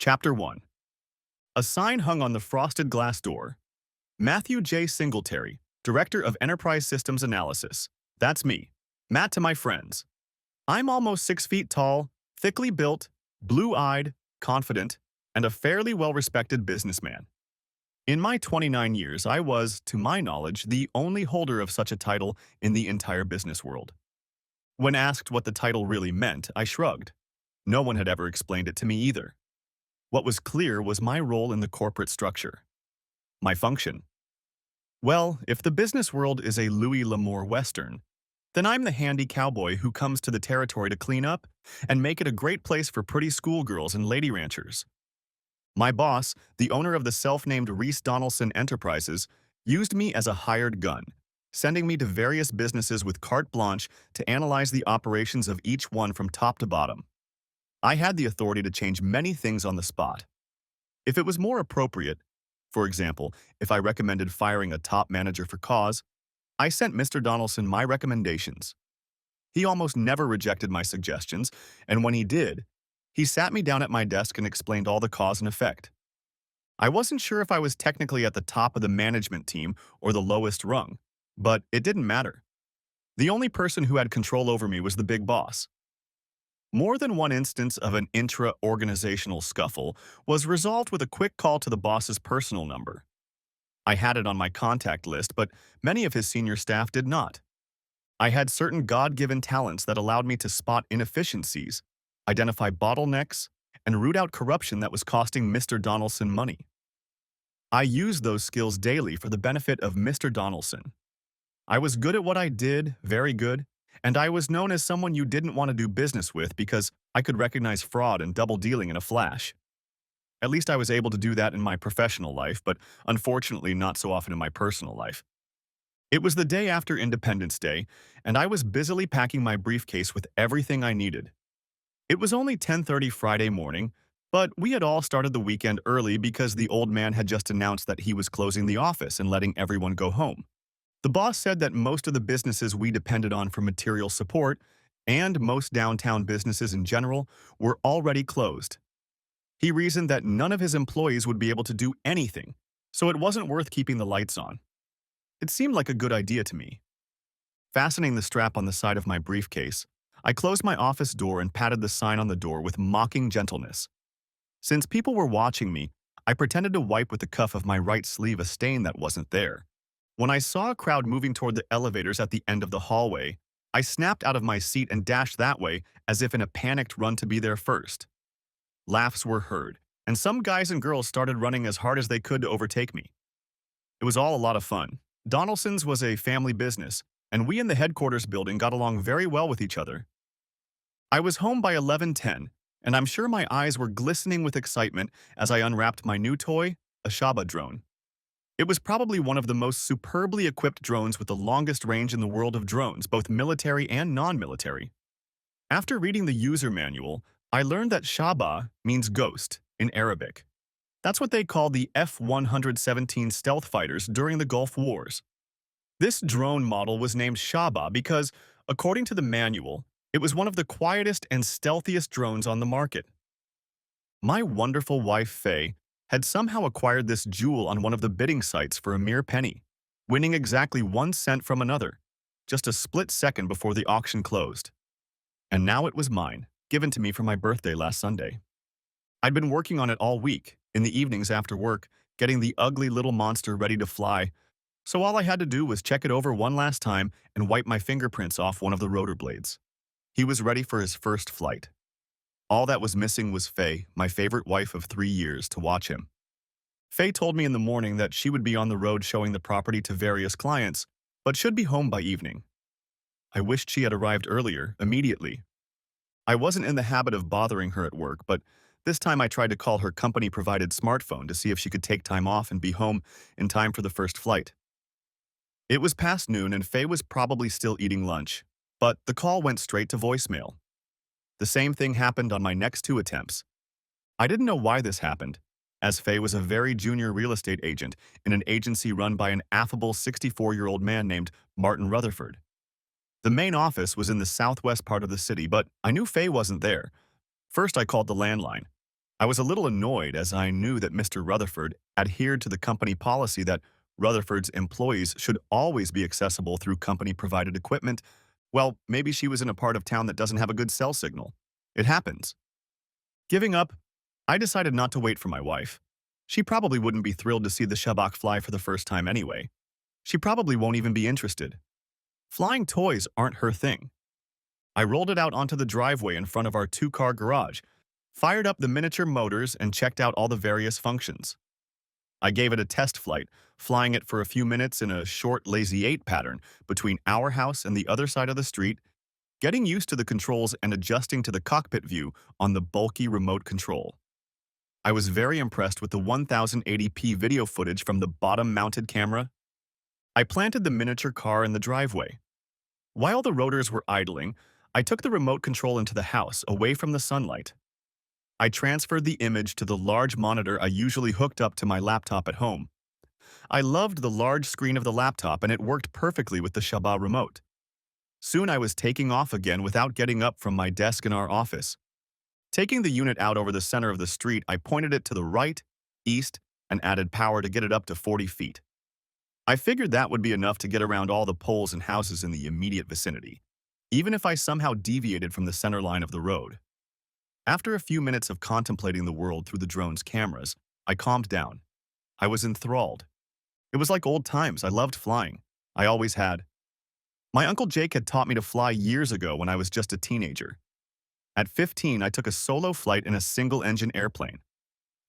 Chapter 1. A sign hung on the frosted glass door. Matthew J. Singletary, Director of Enterprise Systems Analysis. That's me. Matt to my friends. I'm almost 6 feet tall, thickly built, blue-eyed, confident, and a fairly well-respected businessman. In my 29 years, I was, to my knowledge, the only holder of such a title in the entire business world. When asked what the title really meant, I shrugged. No one had ever explained it to me either. What was clear was my role in the corporate structure. My function. Well, if the business world is a Louis L'Amour Western, then I'm the handy cowboy who comes to the territory to clean up and make it a great place for pretty schoolgirls and lady ranchers. My boss, the owner of the self-named Reese Donaldson Enterprises, used me as a hired gun, sending me to various businesses with carte blanche to analyze the operations of each one from top to bottom. I had the authority to change many things on the spot. If it was more appropriate, for example, if I recommended firing a top manager for cause, I sent Mr. Donaldson my recommendations. He almost never rejected my suggestions, and when he did, he sat me down at my desk and explained all the cause and effect. I wasn't sure if I was technically at the top of the management team or the lowest rung, but it didn't matter. The only person who had control over me was the big boss. More than one instance of an intra-organizational scuffle was resolved with a quick call to the boss's personal number. I had it on my contact list, but many of his senior staff did not. I had certain God-given talents that allowed me to spot inefficiencies, identify bottlenecks, and root out corruption that was costing Mr. Donaldson money. I used those skills daily for the benefit of Mr. Donaldson. I was good at what I did, very good, and I was known as someone you didn't want to do business with because I could recognize fraud and double dealing in a flash. At least I was able to do that in my professional life, but unfortunately not so often in my personal life. It was the day after Independence Day, and I was busily packing my briefcase with everything I needed. It was only 10:30 Friday morning, but we had all started the weekend early because the old man had just announced that he was closing the office and letting everyone go home. The boss said that most of the businesses we depended on for material support, and most downtown businesses in general, were already closed. He reasoned that none of his employees would be able to do anything, so it wasn't worth keeping the lights on. It seemed like a good idea to me. Fastening the strap on the side of my briefcase, I closed my office door and patted the sign on the door with mocking gentleness. Since people were watching me, I pretended to wipe with the cuff of my right sleeve a stain that wasn't there. When I saw a crowd moving toward the elevators at the end of the hallway, I snapped out of my seat and dashed that way as if in a panicked run to be there first. Laughs were heard, and some guys and girls started running as hard as they could to overtake me. It was all a lot of fun. Donaldson's was a family business, and we in the headquarters building got along very well with each other. I was home by 11:10, and I'm sure my eyes were glistening with excitement as I unwrapped my new toy, a Shaba drone. It was probably one of the most superbly equipped drones with the longest range in the world of drones, both military and non-military. After reading the user manual, I learned that Shaba means ghost in Arabic. That's what they called the F-117 stealth fighters during the Gulf Wars. This drone model was named Shaba because, according to the manual, it was one of the quietest and stealthiest drones on the market. My wonderful wife, Faye, had somehow acquired this jewel on one of the bidding sites for a mere penny, winning exactly 1 cent from another, just a split second before the auction closed. And now it was mine, given to me for my birthday last Sunday. I'd been working on it all week, in the evenings after work, getting the ugly little monster ready to fly, so all I had to do was check it over one last time and wipe my fingerprints off one of the rotor blades. He was ready for his first flight. All that was missing was Faye, my favorite wife of 3 years, to watch him. Faye told me in the morning that she would be on the road showing the property to various clients, but should be home by evening. I wished she had arrived earlier, immediately. I wasn't in the habit of bothering her at work, but this time I tried to call her company-provided smartphone to see if she could take time off and be home in time for the first flight. It was past noon and Faye was probably still eating lunch, but the call went straight to voicemail. The same thing happened on my next 2 attempts. I didn't know why this happened, as Faye was a very junior real estate agent in an agency run by an affable 64-year-old man named Martin Rutherford. The main office was in the southwest part of the city, but I knew Faye wasn't there. First I called the landline. I was a little annoyed as I knew that Mr. Rutherford adhered to the company policy that Rutherford's employees should always be accessible through company-provided equipment. Well, maybe she was in a part of town that doesn't have a good cell signal. It happens. Giving up, I decided not to wait for my wife. She probably wouldn't be thrilled to see the Shabak fly for the first time anyway. She probably won't even be interested. Flying toys aren't her thing. I rolled it out onto the driveway in front of our two-car garage, fired up the miniature motors, and checked out all the various functions. I gave it a test flight, flying it for a few minutes in a short Lazy 8 pattern between our house and the other side of the street, getting used to the controls and adjusting to the cockpit view on the bulky remote control. I was very impressed with the 1080p video footage from the bottom-mounted camera. I planted the miniature car in the driveway. While the rotors were idling, I took the remote control into the house, away from the sunlight. I transferred the image to the large monitor I usually hooked up to my laptop at home. I loved the large screen of the laptop, and it worked perfectly with the Shabba remote. Soon I was taking off again without getting up from my desk in our office. Taking the unit out over the center of the street, I pointed it to the right, east, and added power to get it up to 40 feet. I figured that would be enough to get around all the poles and houses in the immediate vicinity, even if I somehow deviated from the center line of the road. After a few minutes of contemplating the world through the drone's cameras, I calmed down. I was enthralled. It was like old times. I loved flying. I always had. My Uncle Jake had taught me to fly years ago when I was just a teenager. At 15, I took a solo flight in a single-engine airplane.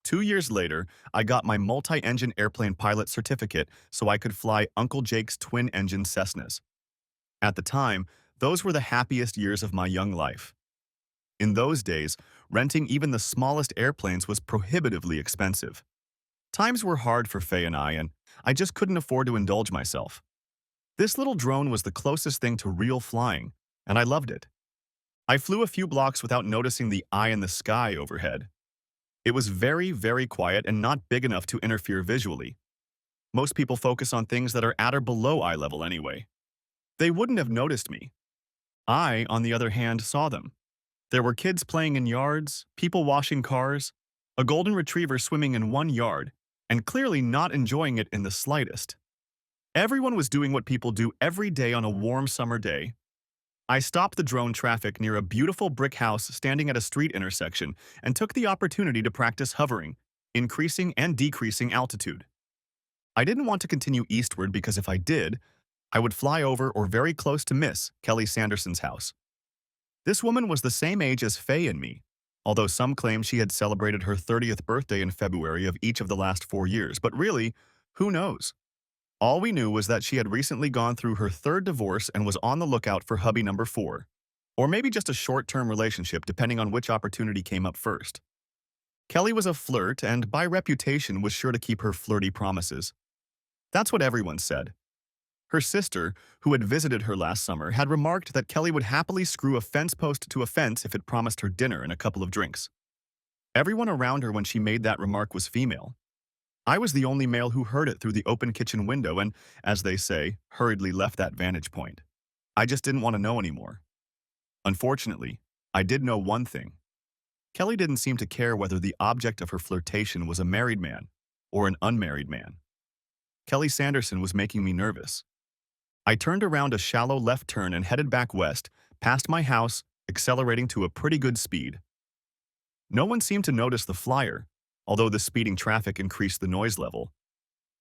2 years later, I got my multi-engine airplane pilot certificate so I could fly Uncle Jake's twin-engine Cessnas. At the time, those were the happiest years of my young life. In those days, renting even the smallest airplanes was prohibitively expensive. Times were hard for Faye and I just couldn't afford to indulge myself. This little drone was the closest thing to real flying, and I loved it. I flew a few blocks without noticing the eye in the sky overhead. It was very, very quiet and not big enough to interfere visually. Most people focus on things that are at or below eye level anyway. They wouldn't have noticed me. I, on the other hand, saw them. There were kids playing in yards, people washing cars, a golden retriever swimming in one yard, and clearly not enjoying it in the slightest. Everyone was doing what people do every day on a warm summer day. I stopped the drone traffic near a beautiful brick house standing at a street intersection and took the opportunity to practice hovering, increasing and decreasing altitude. I didn't want to continue eastward because if I did, I would fly over or very close to Miss Kelly Sanderson's house. This woman was the same age as Faye and me, although some claimed she had celebrated her 30th birthday in February of each of the last 4 years, but really, who knows? All we knew was that she had recently gone through her third divorce and was on the lookout for hubby number 4. Or maybe just a short-term relationship depending on which opportunity came up first. Kelly was a flirt and by reputation was sure to keep her flirty promises. That's what everyone said. Her sister, who had visited her last summer, had remarked that Kelly would happily screw a fence post to a fence if it promised her dinner and a couple of drinks. Everyone around her when she made that remark was female. I was the only male who heard it through the open kitchen window and, as they say, hurriedly left that vantage point. I just didn't want to know anymore. Unfortunately, I did know one thing. Kelly didn't seem to care whether the object of her flirtation was a married man or an unmarried man. Kelly Sanderson was making me nervous. I turned around a shallow left turn and headed back west, past my house, accelerating to a pretty good speed. No one seemed to notice the flyer, although the speeding traffic increased the noise level.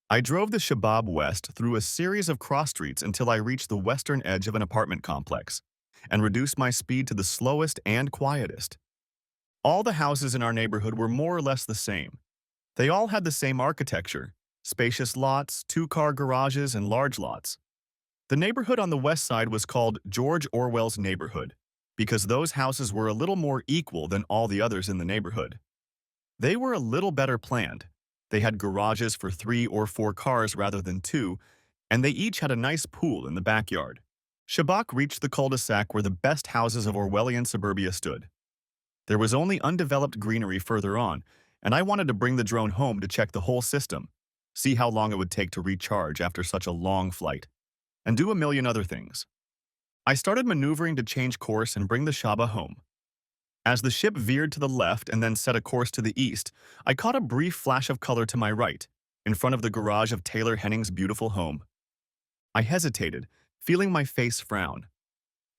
I drove the Shabab west through a series of cross streets until I reached the western edge of an apartment complex, and reduced my speed to the slowest and quietest. All the houses in our neighborhood were more or less the same. They all had the same architecture, spacious lots, two-car garages, and large lots. The neighborhood on the west side was called George Orwell's neighborhood, because those houses were a little more equal than all the others in the neighborhood. They were a little better planned. They had garages for 3 or 4 cars rather than 2, and they each had a nice pool in the backyard. Shabak reached the cul-de-sac where the best houses of Orwellian suburbia stood. There was only undeveloped greenery further on, and I wanted to bring the drone home to check the whole system, see how long it would take to recharge after such a long flight, and do a million other things. I started maneuvering to change course and bring the Shaba home. As the ship veered to the left and then set a course to the east, I caught a brief flash of color to my right, in front of the garage of Taylor Henning's beautiful home. I hesitated, feeling my face frown.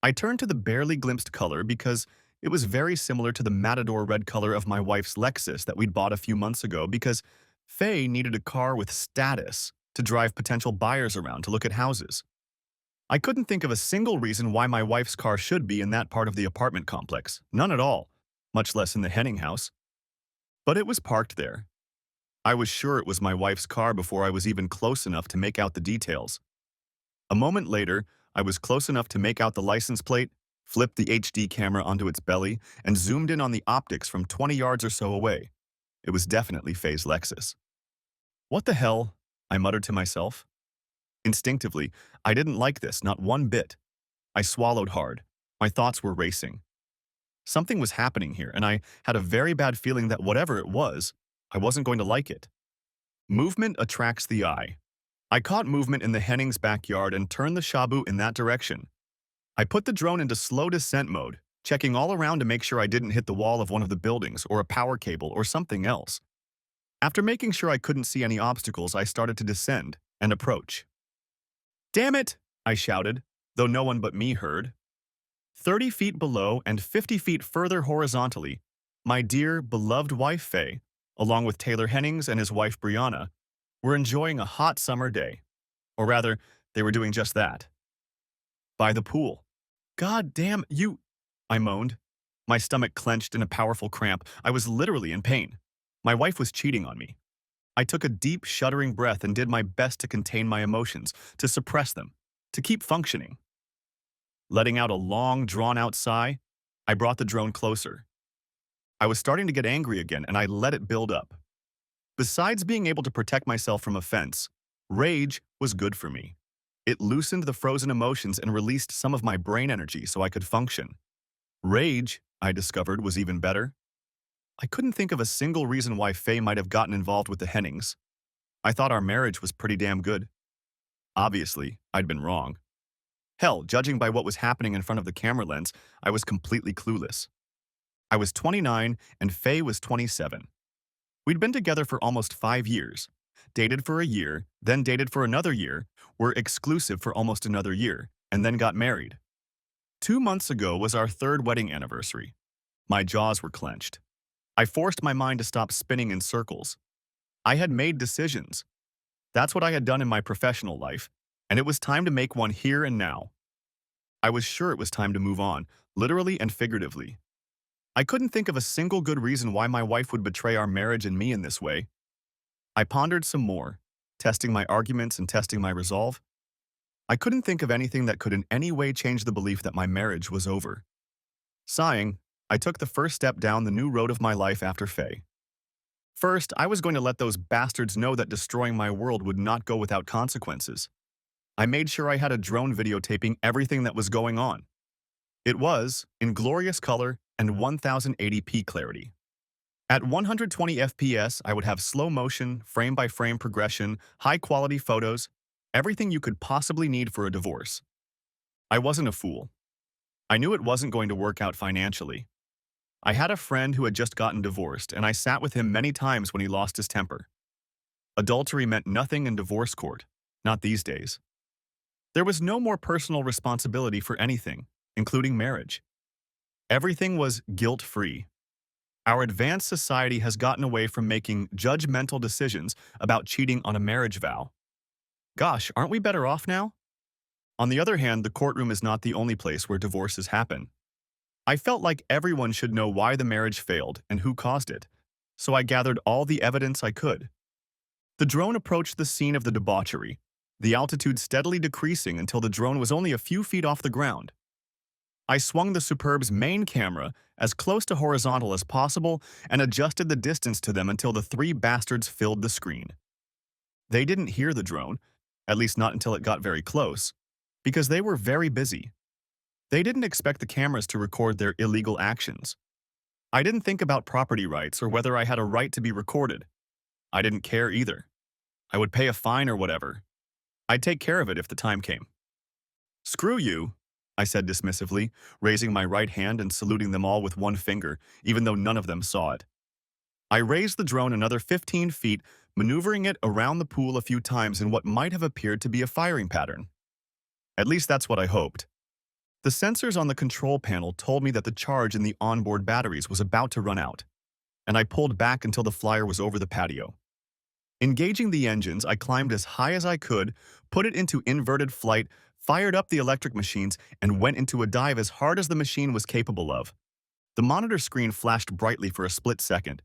I turned to the barely glimpsed color because it was very similar to the Matador red color of my wife's Lexus that we'd bought a few months ago because Faye needed a car with status to drive potential buyers around to look at houses. I couldn't think of a single reason why my wife's car should be in that part of the apartment complex. None at all, much less in the Henning house. But it was parked there. I was sure it was my wife's car before I was even close enough to make out the details. A moment later, I was close enough to make out the license plate, flipped the HD camera onto its belly, and zoomed in on the optics from 20 yards or so away. It was definitely Faye's Lexus. What the hell? I muttered to myself. Instinctively, I didn't like this, not one bit. I swallowed hard. My thoughts were racing. Something was happening here, and I had a very bad feeling that whatever it was, I wasn't going to like it. Movement attracts the eye. I caught movement in the Hennings' backyard and turned the Shabu in that direction. I put the drone into slow descent mode, checking all around to make sure I didn't hit the wall of one of the buildings or a power cable or something else. After making sure I couldn't see any obstacles, I started to descend and approach. "Damn it!" I shouted, though no one but me heard. 30 feet below and 50 feet further horizontally, my dear, beloved wife Faye, along with Taylor Hennings and his wife Brianna, were enjoying a hot summer day. Or rather, they were doing just that. By the pool. "God damn you," I moaned. My stomach clenched in a powerful cramp. I was literally in pain. My wife was cheating on me. I took a deep, shuddering breath and did my best to contain my emotions, to suppress them, to keep functioning. Letting out a long, drawn-out sigh, I brought the drone closer. I was starting to get angry again, and I let it build up. Besides being able to protect myself from offense, rage was good for me. It loosened the frozen emotions and released some of my brain energy so I could function. Rage, I discovered, was even better. I couldn't think of a single reason why Faye might have gotten involved with the Hennings. I thought our marriage was pretty damn good. Obviously, I'd been wrong. Hell, judging by what was happening in front of the camera lens, I was completely clueless. I was 29 and Faye was 27. We'd been together for almost 5 years, dated for a year, then dated for another year, were exclusive for almost another year, and then got married. 2 months ago was our third wedding anniversary. My jaws were clenched. I forced my mind to stop spinning in circles. I had made decisions. That's what I had done in my professional life, and it was time to make one here and now. I was sure it was time to move on, literally and figuratively. I couldn't think of a single good reason why my wife would betray our marriage and me in this way. I pondered some more, testing my arguments and testing my resolve. I couldn't think of anything that could in any way change the belief that my marriage was over. Sighing, I took the first step down the new road of my life after Faye. First, I was going to let those bastards know that destroying my world would not go without consequences. I made sure I had a drone videotaping everything that was going on. It was, in glorious color and 1080p clarity. At 120 FPS, I would have slow motion, frame-by-frame progression, high-quality photos, everything you could possibly need for a divorce. I wasn't a fool. I knew it wasn't going to work out financially. I had a friend who had just gotten divorced, and I sat with him many times when he lost his temper. Adultery meant nothing in divorce court, not these days. There was no more personal responsibility for anything, including marriage. Everything was guilt-free. Our advanced society has gotten away from making judgmental decisions about cheating on a marriage vow. Gosh, aren't we better off now? On the other hand, the courtroom is not the only place where divorces happen. I felt like everyone should know why the marriage failed and who caused it, so I gathered all the evidence I could. The drone approached the scene of the debauchery, the altitude steadily decreasing until the drone was only a few feet off the ground. I swung the Superb's main camera as close to horizontal as possible and adjusted the distance to them until the three bastards filled the screen. They didn't hear the drone, at least not until it got very close, because they were very busy. They didn't expect the cameras to record their illegal actions. I didn't think about property rights or whether I had a right to be recorded. I didn't care either. I would pay a fine or whatever. I'd take care of it if the time came. "Screw you," I said dismissively, raising my right hand and saluting them all with one finger, even though none of them saw it. I raised the drone another 15 feet, maneuvering it around the pool a few times in what might have appeared to be a firing pattern. At least that's what I hoped. The sensors on the control panel told me that the charge in the onboard batteries was about to run out, and I pulled back until the flyer was over the patio. Engaging the engines, I climbed as high as I could, put it into inverted flight, fired up the electric machines, and went into a dive as hard as the machine was capable of. The monitor screen flashed brightly for a split second.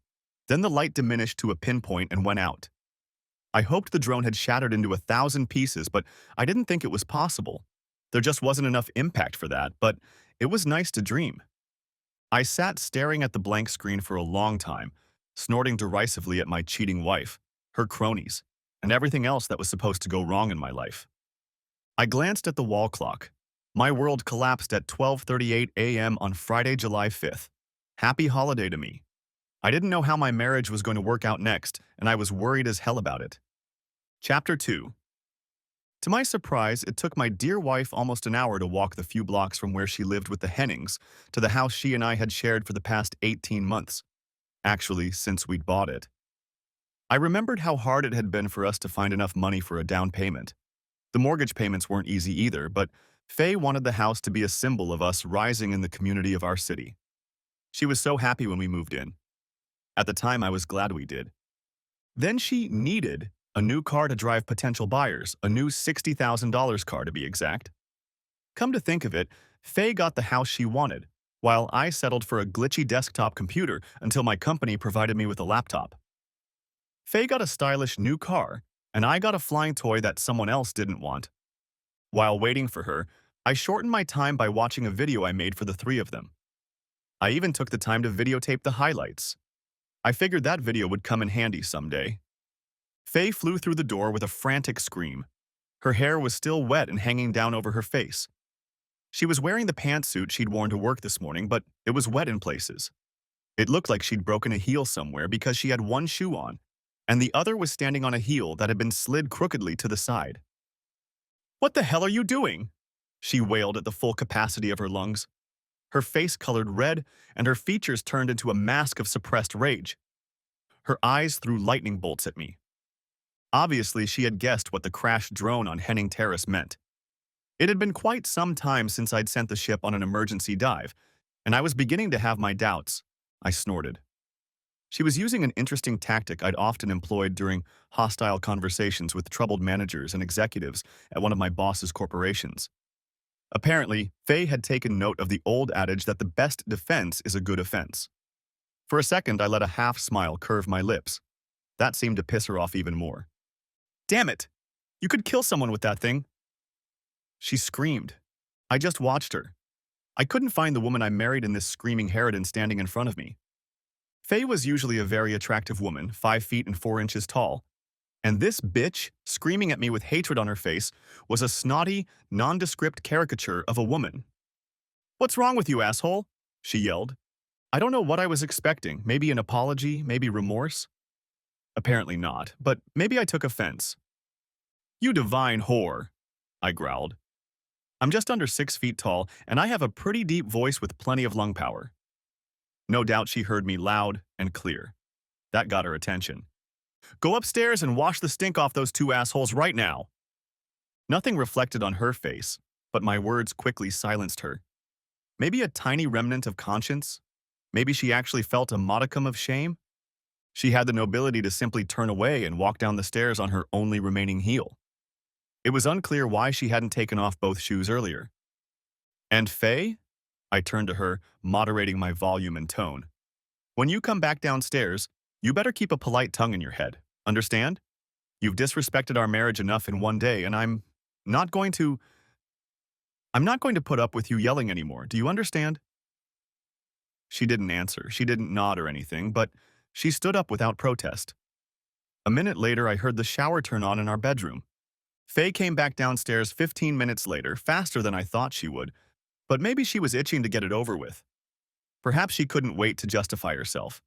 Then the light diminished to a pinpoint and went out. I hoped the drone had shattered into 1,000 pieces, but I didn't think it was possible. There just wasn't enough impact for that, but it was nice to dream. I sat staring at the blank screen for a long time, snorting derisively at my cheating wife, her cronies, and everything else that was supposed to go wrong in my life. I glanced at the wall clock. My world collapsed at 12:38 a.m. on Friday, July 5th. Happy holiday to me. I didn't know how my marriage was going to work out next, and I was worried as hell about it. Chapter 2. To my surprise, it took my dear wife almost an hour to walk the few blocks from where she lived with the Hennings to the house she and I had shared for the past 18 months. Actually, since we'd bought it. I remembered how hard it had been for us to find enough money for a down payment. The mortgage payments weren't easy either, but Faye wanted the house to be a symbol of us rising in the community of our city. She was so happy when we moved in. At the time, I was glad we did. Then she needed a new car to drive potential buyers, a new $60,000 car to be exact. Come to think of it, Faye got the house she wanted, while I settled for a glitchy desktop computer until my company provided me with a laptop. Faye got a stylish new car, and I got a flying toy that someone else didn't want. While waiting for her, I shortened my time by watching a video I made for the three of them. I even took the time to videotape the highlights. I figured that video would come in handy someday. Faye flew through the door with a frantic scream. Her hair was still wet and hanging down over her face. She was wearing the pantsuit she'd worn to work this morning, but it was wet in places. It looked like she'd broken a heel somewhere because she had one shoe on, and the other was standing on a heel that had been slid crookedly to the side. "What the hell are you doing?" she wailed at the full capacity of her lungs. Her face colored red, and her features turned into a mask of suppressed rage. Her eyes threw lightning bolts at me. Obviously, she had guessed what the crashed drone on Henning Terrace meant. It had been quite some time since I'd sent the ship on an emergency dive, and I was beginning to have my doubts. I snorted. She was using an interesting tactic I'd often employed during hostile conversations with troubled managers and executives at one of my boss's corporations. Apparently, Faye had taken note of the old adage that the best defense is a good offense. For a second, I let a half-smile curve my lips. That seemed to piss her off even more. "Damn it! You could kill someone with that thing!" She screamed. I just watched her. I couldn't find the woman I married in this screaming harridan standing in front of me. Faye was usually a very attractive woman, 5 feet and 4 inches tall. And this bitch, screaming at me with hatred on her face, was a snotty, nondescript caricature of a woman. "What's wrong with you, asshole?" she yelled. I don't know what I was expecting, maybe an apology, maybe remorse. Apparently not, but maybe I took offense. "You divine whore," I growled. I'm just under 6 feet tall, and I have a pretty deep voice with plenty of lung power. No doubt she heard me loud and clear. That got her attention. "Go upstairs and wash the stink off those two assholes right now." Nothing reflected on her face, but my words quickly silenced her. Maybe a tiny remnant of conscience? Maybe she actually felt a modicum of shame? She had the nobility to simply turn away and walk down the stairs on her only remaining heel. It was unclear why she hadn't taken off both shoes earlier. "And Faye?" I turned to her, moderating my volume and tone. "When you come back downstairs, you better keep a polite tongue in your head. Understand? You've disrespected our marriage enough in one day, and not going to I'm not going to put up with you yelling anymore. Do you understand?" She didn't answer. She didn't nod or anything, but she stood up without protest. A minute later, I heard the shower turn on in our bedroom. Faye came back downstairs 15 minutes later, faster than I thought she would, but maybe she was itching to get it over with. Perhaps she couldn't wait to justify herself.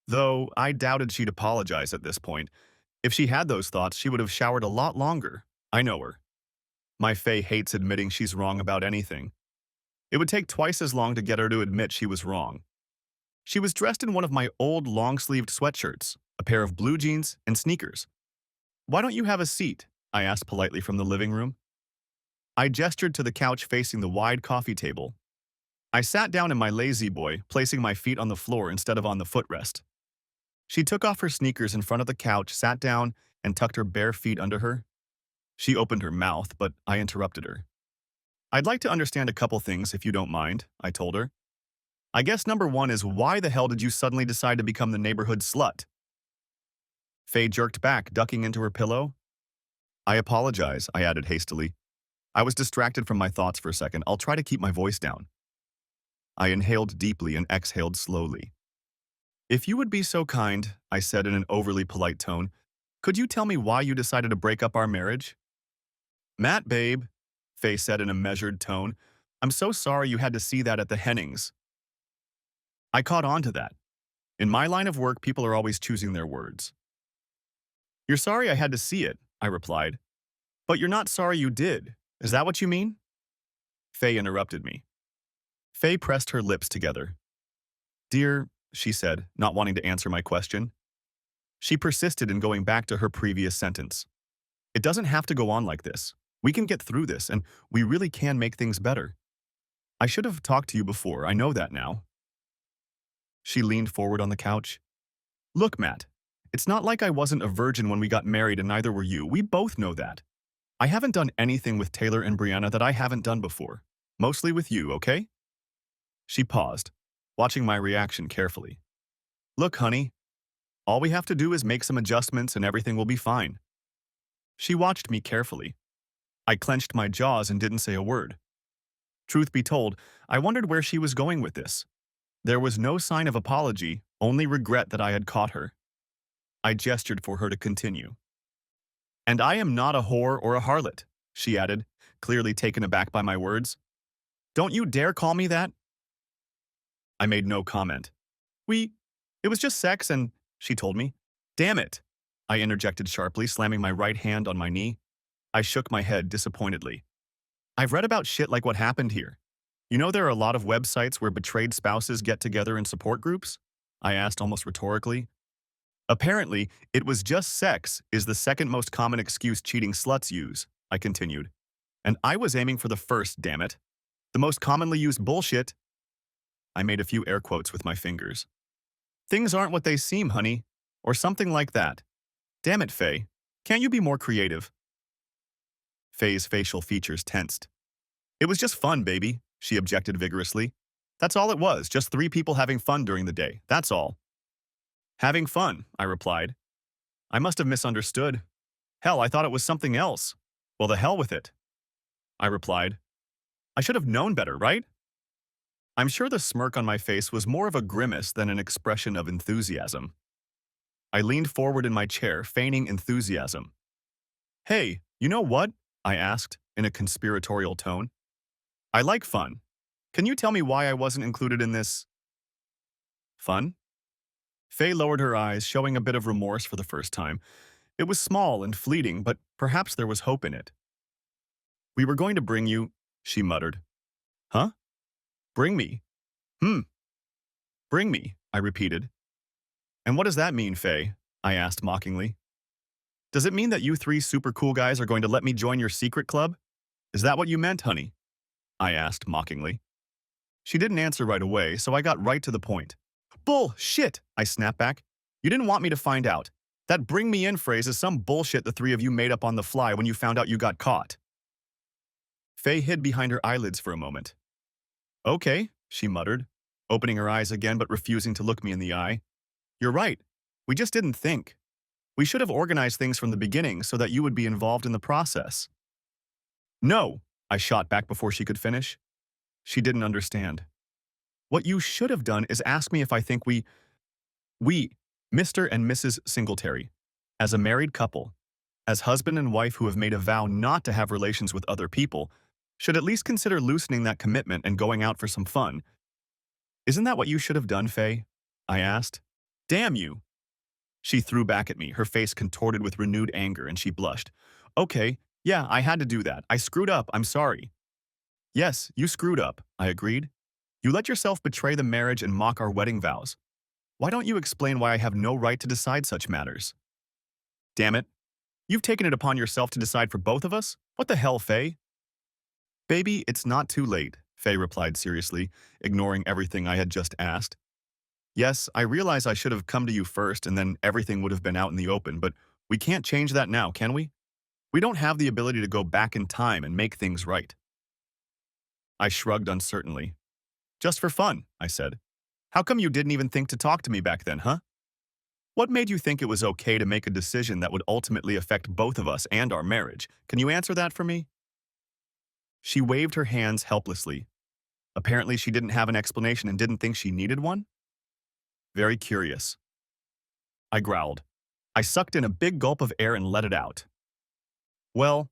Though I doubted she'd apologize at this point. If she had those thoughts, she would have showered a lot longer. I know her. My Faye hates admitting she's wrong about anything. It would take twice as long to get her to admit she was wrong. She was dressed in one of my old long-sleeved sweatshirts, a pair of blue jeans, and sneakers. "Why don't you have a seat?" I asked politely from the living room. I gestured to the couch facing the wide coffee table. I sat down in my lazy boy, placing my feet on the floor instead of on the footrest. She took off her sneakers in front of the couch, sat down, and tucked her bare feet under her. She opened her mouth, but I interrupted her. "I'd like to understand a couple things, if you don't mind," I told her. "I guess number one is, why the hell did you suddenly decide to become the neighborhood slut?" Faye jerked back, ducking into her pillow. "I apologize," I added hastily. "I was distracted from my thoughts for a second. I'll try to keep my voice down." I inhaled deeply and exhaled slowly. "If you would be so kind," I said in an overly polite tone, "could you tell me why you decided to break up our marriage?" "Matt, babe," Faye said in a measured tone, "I'm so sorry you had to see that at the Hennings." I caught on to that. In my line of work, people are always choosing their words. "You're sorry I had to see it," I replied. "But you're not sorry you did. Is that what you mean?" Faye interrupted me. Faye pressed her lips together. "Dear," she said, not wanting to answer my question. She persisted in going back to her previous sentence. "It doesn't have to go on like this. We can get through this, and we really can make things better. I should have talked to you before, I know that now." She leaned forward on the couch. "Look, Matt, it's not like I wasn't a virgin when we got married and neither were you. We both know that. I haven't done anything with Taylor and Brianna that I haven't done before. Mostly with you, okay?" She paused, watching my reaction carefully. "Look, honey, all we have to do is make some adjustments and everything will be fine." She watched me carefully. I clenched my jaws and didn't say a word. Truth be told, I wondered where she was going with this. There was no sign of apology, only regret that I had caught her. I gestured for her to continue. "And I am not a whore or a harlot," she added, clearly taken aback by my words. "Don't you dare call me that." I made no comment. It was just sex and," she told me. "Damn it," I interjected sharply, slamming my right hand on my knee. I shook my head disappointedly. "I've read about shit like what happened here. You know there are a lot of websites where betrayed spouses get together in support groups?" I asked almost rhetorically. "Apparently, it was just sex is the second most common excuse cheating sluts use," I continued. "And I was aiming for the first, damn it. The most commonly used bullshit." I made a few air quotes with my fingers. "Things aren't what they seem, honey," or something like that. "Damn it, Faye. Can't you be more creative?" Faye's facial features tensed. "It was just fun, baby," she objected vigorously. "That's all it was, just three people having fun during the day, that's all." "Having fun," I replied. "I must have misunderstood. Hell, I thought it was something else." "Well, the hell with it," I replied. "I should have known better, right?" I'm sure the smirk on my face was more of a grimace than an expression of enthusiasm. I leaned forward in my chair, feigning enthusiasm. "Hey, you know what?" I asked, in a conspiratorial tone. "I like fun. Can you tell me why I wasn't included in this fun?" Faye lowered her eyes, showing a bit of remorse for the first time. It was small and fleeting, but perhaps there was hope in it. "We were going to bring you," she muttered. "Huh? Bring me? Hmm. Bring me," I repeated. "And what does that mean, Faye?" I asked mockingly. "Does it mean that you three super cool guys are going to let me join your secret club? Is that what you meant, honey?" I asked mockingly. She didn't answer right away, so I got right to the point. "Bullshit!" I snapped back. "You didn't want me to find out. That bring me in phrase is some bullshit the three of you made up on the fly when you found out you got caught." Faye hid behind her eyelids for a moment. "Okay," she muttered, opening her eyes again but refusing to look me in the eye. "You're right. We just didn't think. We should have organized things from the beginning so that you would be involved in the process." "No," I shot back before she could finish. She didn't understand. "What you should have done is ask me if I think we, Mr. and Mrs. Singletary, as a married couple, as husband and wife who have made a vow not to have relations with other people, should at least consider loosening that commitment and going out for some fun. Isn't that what you should have done, Faye?" I asked. "Damn you!" She threw back at me, her face contorted with renewed anger, and she blushed. "Okay, yeah, I had to do that. I screwed up, I'm sorry." Yes, you screwed up, I agreed. You let yourself betray the marriage and mock our wedding vows. Why don't you explain why I have no right to decide such matters? Damn it. You've taken it upon yourself to decide for both of us? What the hell, Faye? Baby, it's not too late, Faye replied seriously, ignoring everything I had just asked. Yes, I realize I should have come to you first and then everything would have been out in the open, but we can't change that now, can we? We don't have the ability to go back in time and make things right. I shrugged uncertainly. Just for fun, I said. How come you didn't even think to talk to me back then, huh? What made you think it was okay to make a decision that would ultimately affect both of us and our marriage? Can you answer that for me? She waved her hands helplessly. Apparently she didn't have an explanation and didn't think she needed one? Very curious. I growled. I sucked in a big gulp of air and let it out. Well,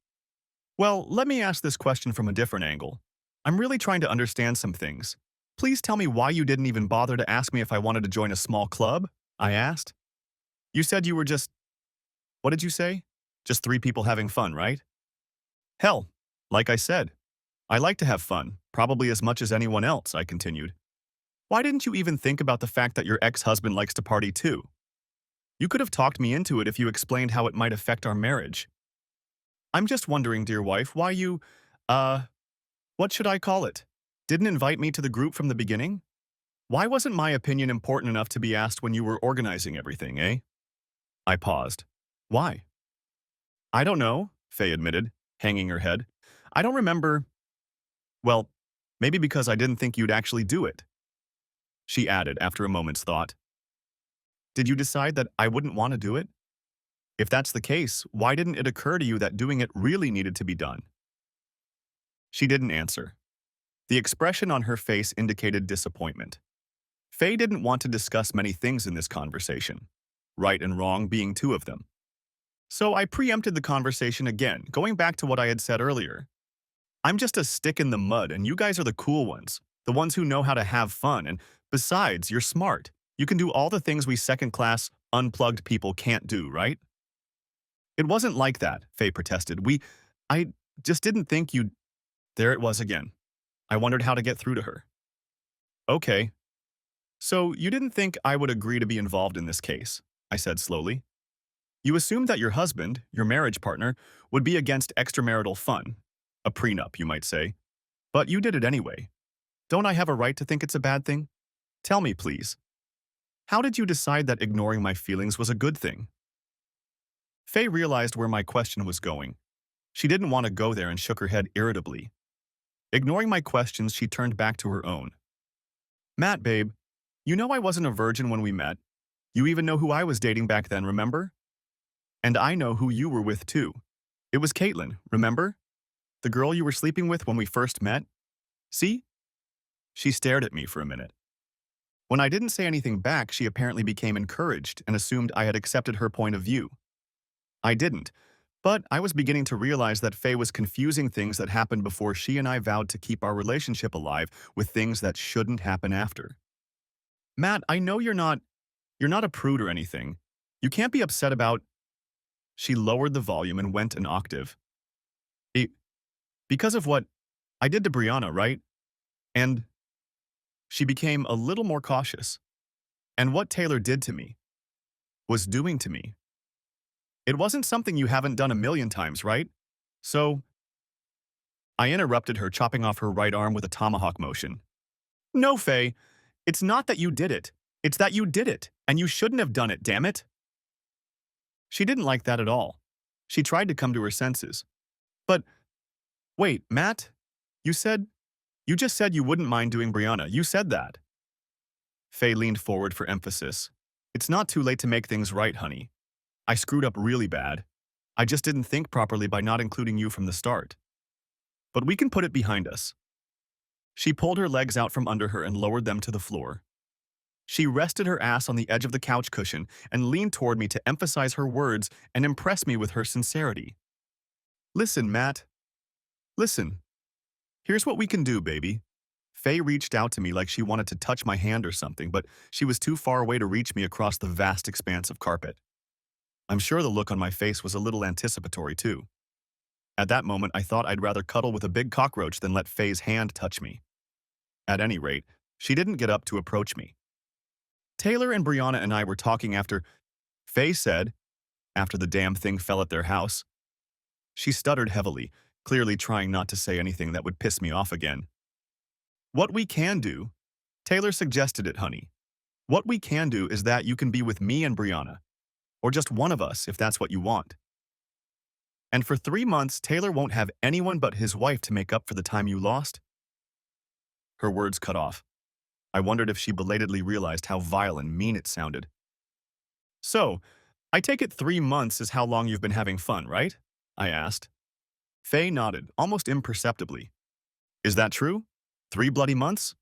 let me ask this question from a different angle. I'm really trying to understand some things. Please tell me why you didn't even bother to ask me if I wanted to join a small club? I asked. You said you were just, what did you say? Just three people having fun, right? Hell, like I said, I like to have fun, probably as much as anyone else, I continued. Why didn't you even think about the fact that your ex-husband likes to party too? You could have talked me into it if you explained how it might affect our marriage. I'm just wondering, dear wife, why you, uh, what should I call it? Didn't invite me to the group from the beginning? Why wasn't my opinion important enough to be asked when you were organizing everything, eh? I paused. Why? I don't know, Faye admitted, hanging her head. I don't remember. Well, maybe because I didn't think you'd actually do it. She added after a moment's thought. Did you decide that I wouldn't want to do it? If that's the case, why didn't it occur to you that doing it really needed to be done? She didn't answer. The expression on her face indicated disappointment. Faye didn't want to discuss many things in this conversation, right and wrong being two of them. So I preempted the conversation again, going back to what I had said earlier. I'm just a stick in the mud and you guys are the cool ones, the ones who know how to have fun, and besides, you're smart. You can do all the things we second-class, unplugged people can't do, right? It wasn't like that, Faye protested. I just didn't think you'd... There it was again. I wondered how to get through to her. Okay, so you didn't think I would agree to be involved in this case, I said slowly. You assumed that your husband, your marriage partner, would be against extramarital fun. A prenup, you might say. But you did it anyway. Don't I have a right to think it's a bad thing? Tell me, please. How did you decide that ignoring my feelings was a good thing? Faye realized where my question was going. She didn't want to go there and shook her head irritably. Ignoring my questions, she turned back to her own. Matt, babe, you know I wasn't a virgin when we met. You even know who I was dating back then, remember? And I know who you were with, too. It was Caitlin, remember? The girl you were sleeping with when we first met? See? She stared at me for a minute. When I didn't say anything back, she apparently became encouraged and assumed I had accepted her point of view. I didn't, but I was beginning to realize that Faye was confusing things that happened before she and I vowed to keep our relationship alive with things that shouldn't happen after. Matt, I know you're not a prude or anything. You can't be upset about... She lowered the volume and went an octave. Be- because of what I did to Brianna, right? And she became a little more cautious. And what Taylor did to me was doing to me. It wasn't something you haven't done a million times, right? So, I interrupted her, chopping off her right arm with a tomahawk motion. No, Faye, it's not that you did it. It's that you did it, and you shouldn't have done it, damn it. She didn't like that at all. She tried to come to her senses. But, wait, Matt, you just said you wouldn't mind doing Brianna. You said that. Faye leaned forward for emphasis. It's not too late to make things right, honey. I screwed up really bad. I just didn't think properly by not including you from the start. But we can put it behind us. She pulled her legs out from under her and lowered them to the floor. She rested her ass on the edge of the couch cushion and leaned toward me to emphasize her words and impress me with her sincerity. Listen, Matt. Listen. Here's what we can do, baby. Faye reached out to me like she wanted to touch my hand or something, but she was too far away to reach me across the vast expanse of carpet. I'm sure the look on my face was a little anticipatory, too. At that moment, I thought I'd rather cuddle with a big cockroach than let Faye's hand touch me. At any rate, she didn't get up to approach me. Taylor and Brianna and I were talking after Faye said, after the damn thing fell at their house. She stuttered heavily, clearly trying not to say anything that would piss me off again. What we can do, Taylor suggested it, honey. What we can do is that you can be with me and Brianna, or just one of us if that's what you want. And for 3 months, Taylor won't have anyone but his wife to make up for the time you lost? Her words cut off. I wondered if she belatedly realized how vile and mean it sounded. So, I take it 3 months is how long you've been having fun, right? I asked. Faye nodded, almost imperceptibly. Is that true? 3 bloody months?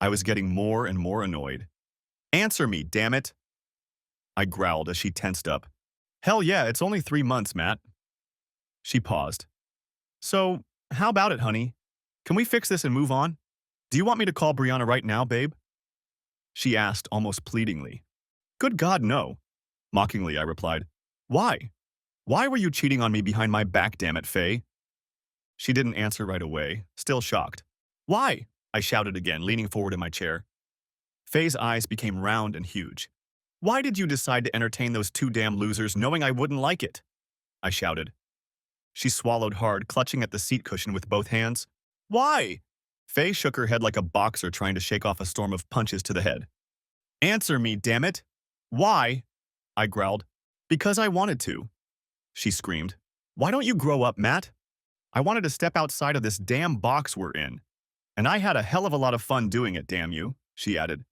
I was getting more and more annoyed. Answer me, damn it! I growled as she tensed up. Hell yeah, it's only 3 months, Matt. She paused. So, how about it, honey? Can we fix this and move on? Do you want me to call Brianna right now, babe? She asked almost pleadingly. Good God, no. Mockingly, I replied. Why? Why were you cheating on me behind my back, damn it, Faye? She didn't answer right away, still shocked. Why? I shouted again, leaning forward in my chair. Faye's eyes became round and huge. Why did you decide to entertain those two damn losers knowing I wouldn't like it? I shouted. She swallowed hard, clutching at the seat cushion with both hands. Why? Faye shook her head like a boxer trying to shake off a storm of punches to the head. Answer me, damn it! Why? I growled. Because I wanted to. She screamed. Why don't you grow up, Matt? I wanted to step outside of this damn box we're in. And I had a hell of a lot of fun doing it, damn you, she added.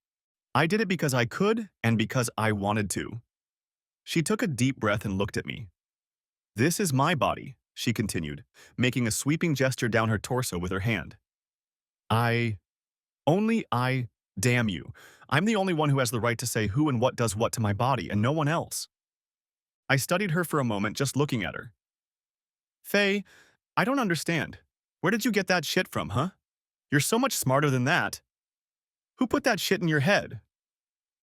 I did it because I could and because I wanted to. She took a deep breath and looked at me. This is my body, she continued, making a sweeping gesture down her torso with her hand. Damn you. I'm the only one who has the right to say who and what does what to my body and no one else. I studied her for a moment, just looking at her. Faye, I don't understand. Where did you get that shit from, huh? You're so much smarter than that. Who put that shit in your head?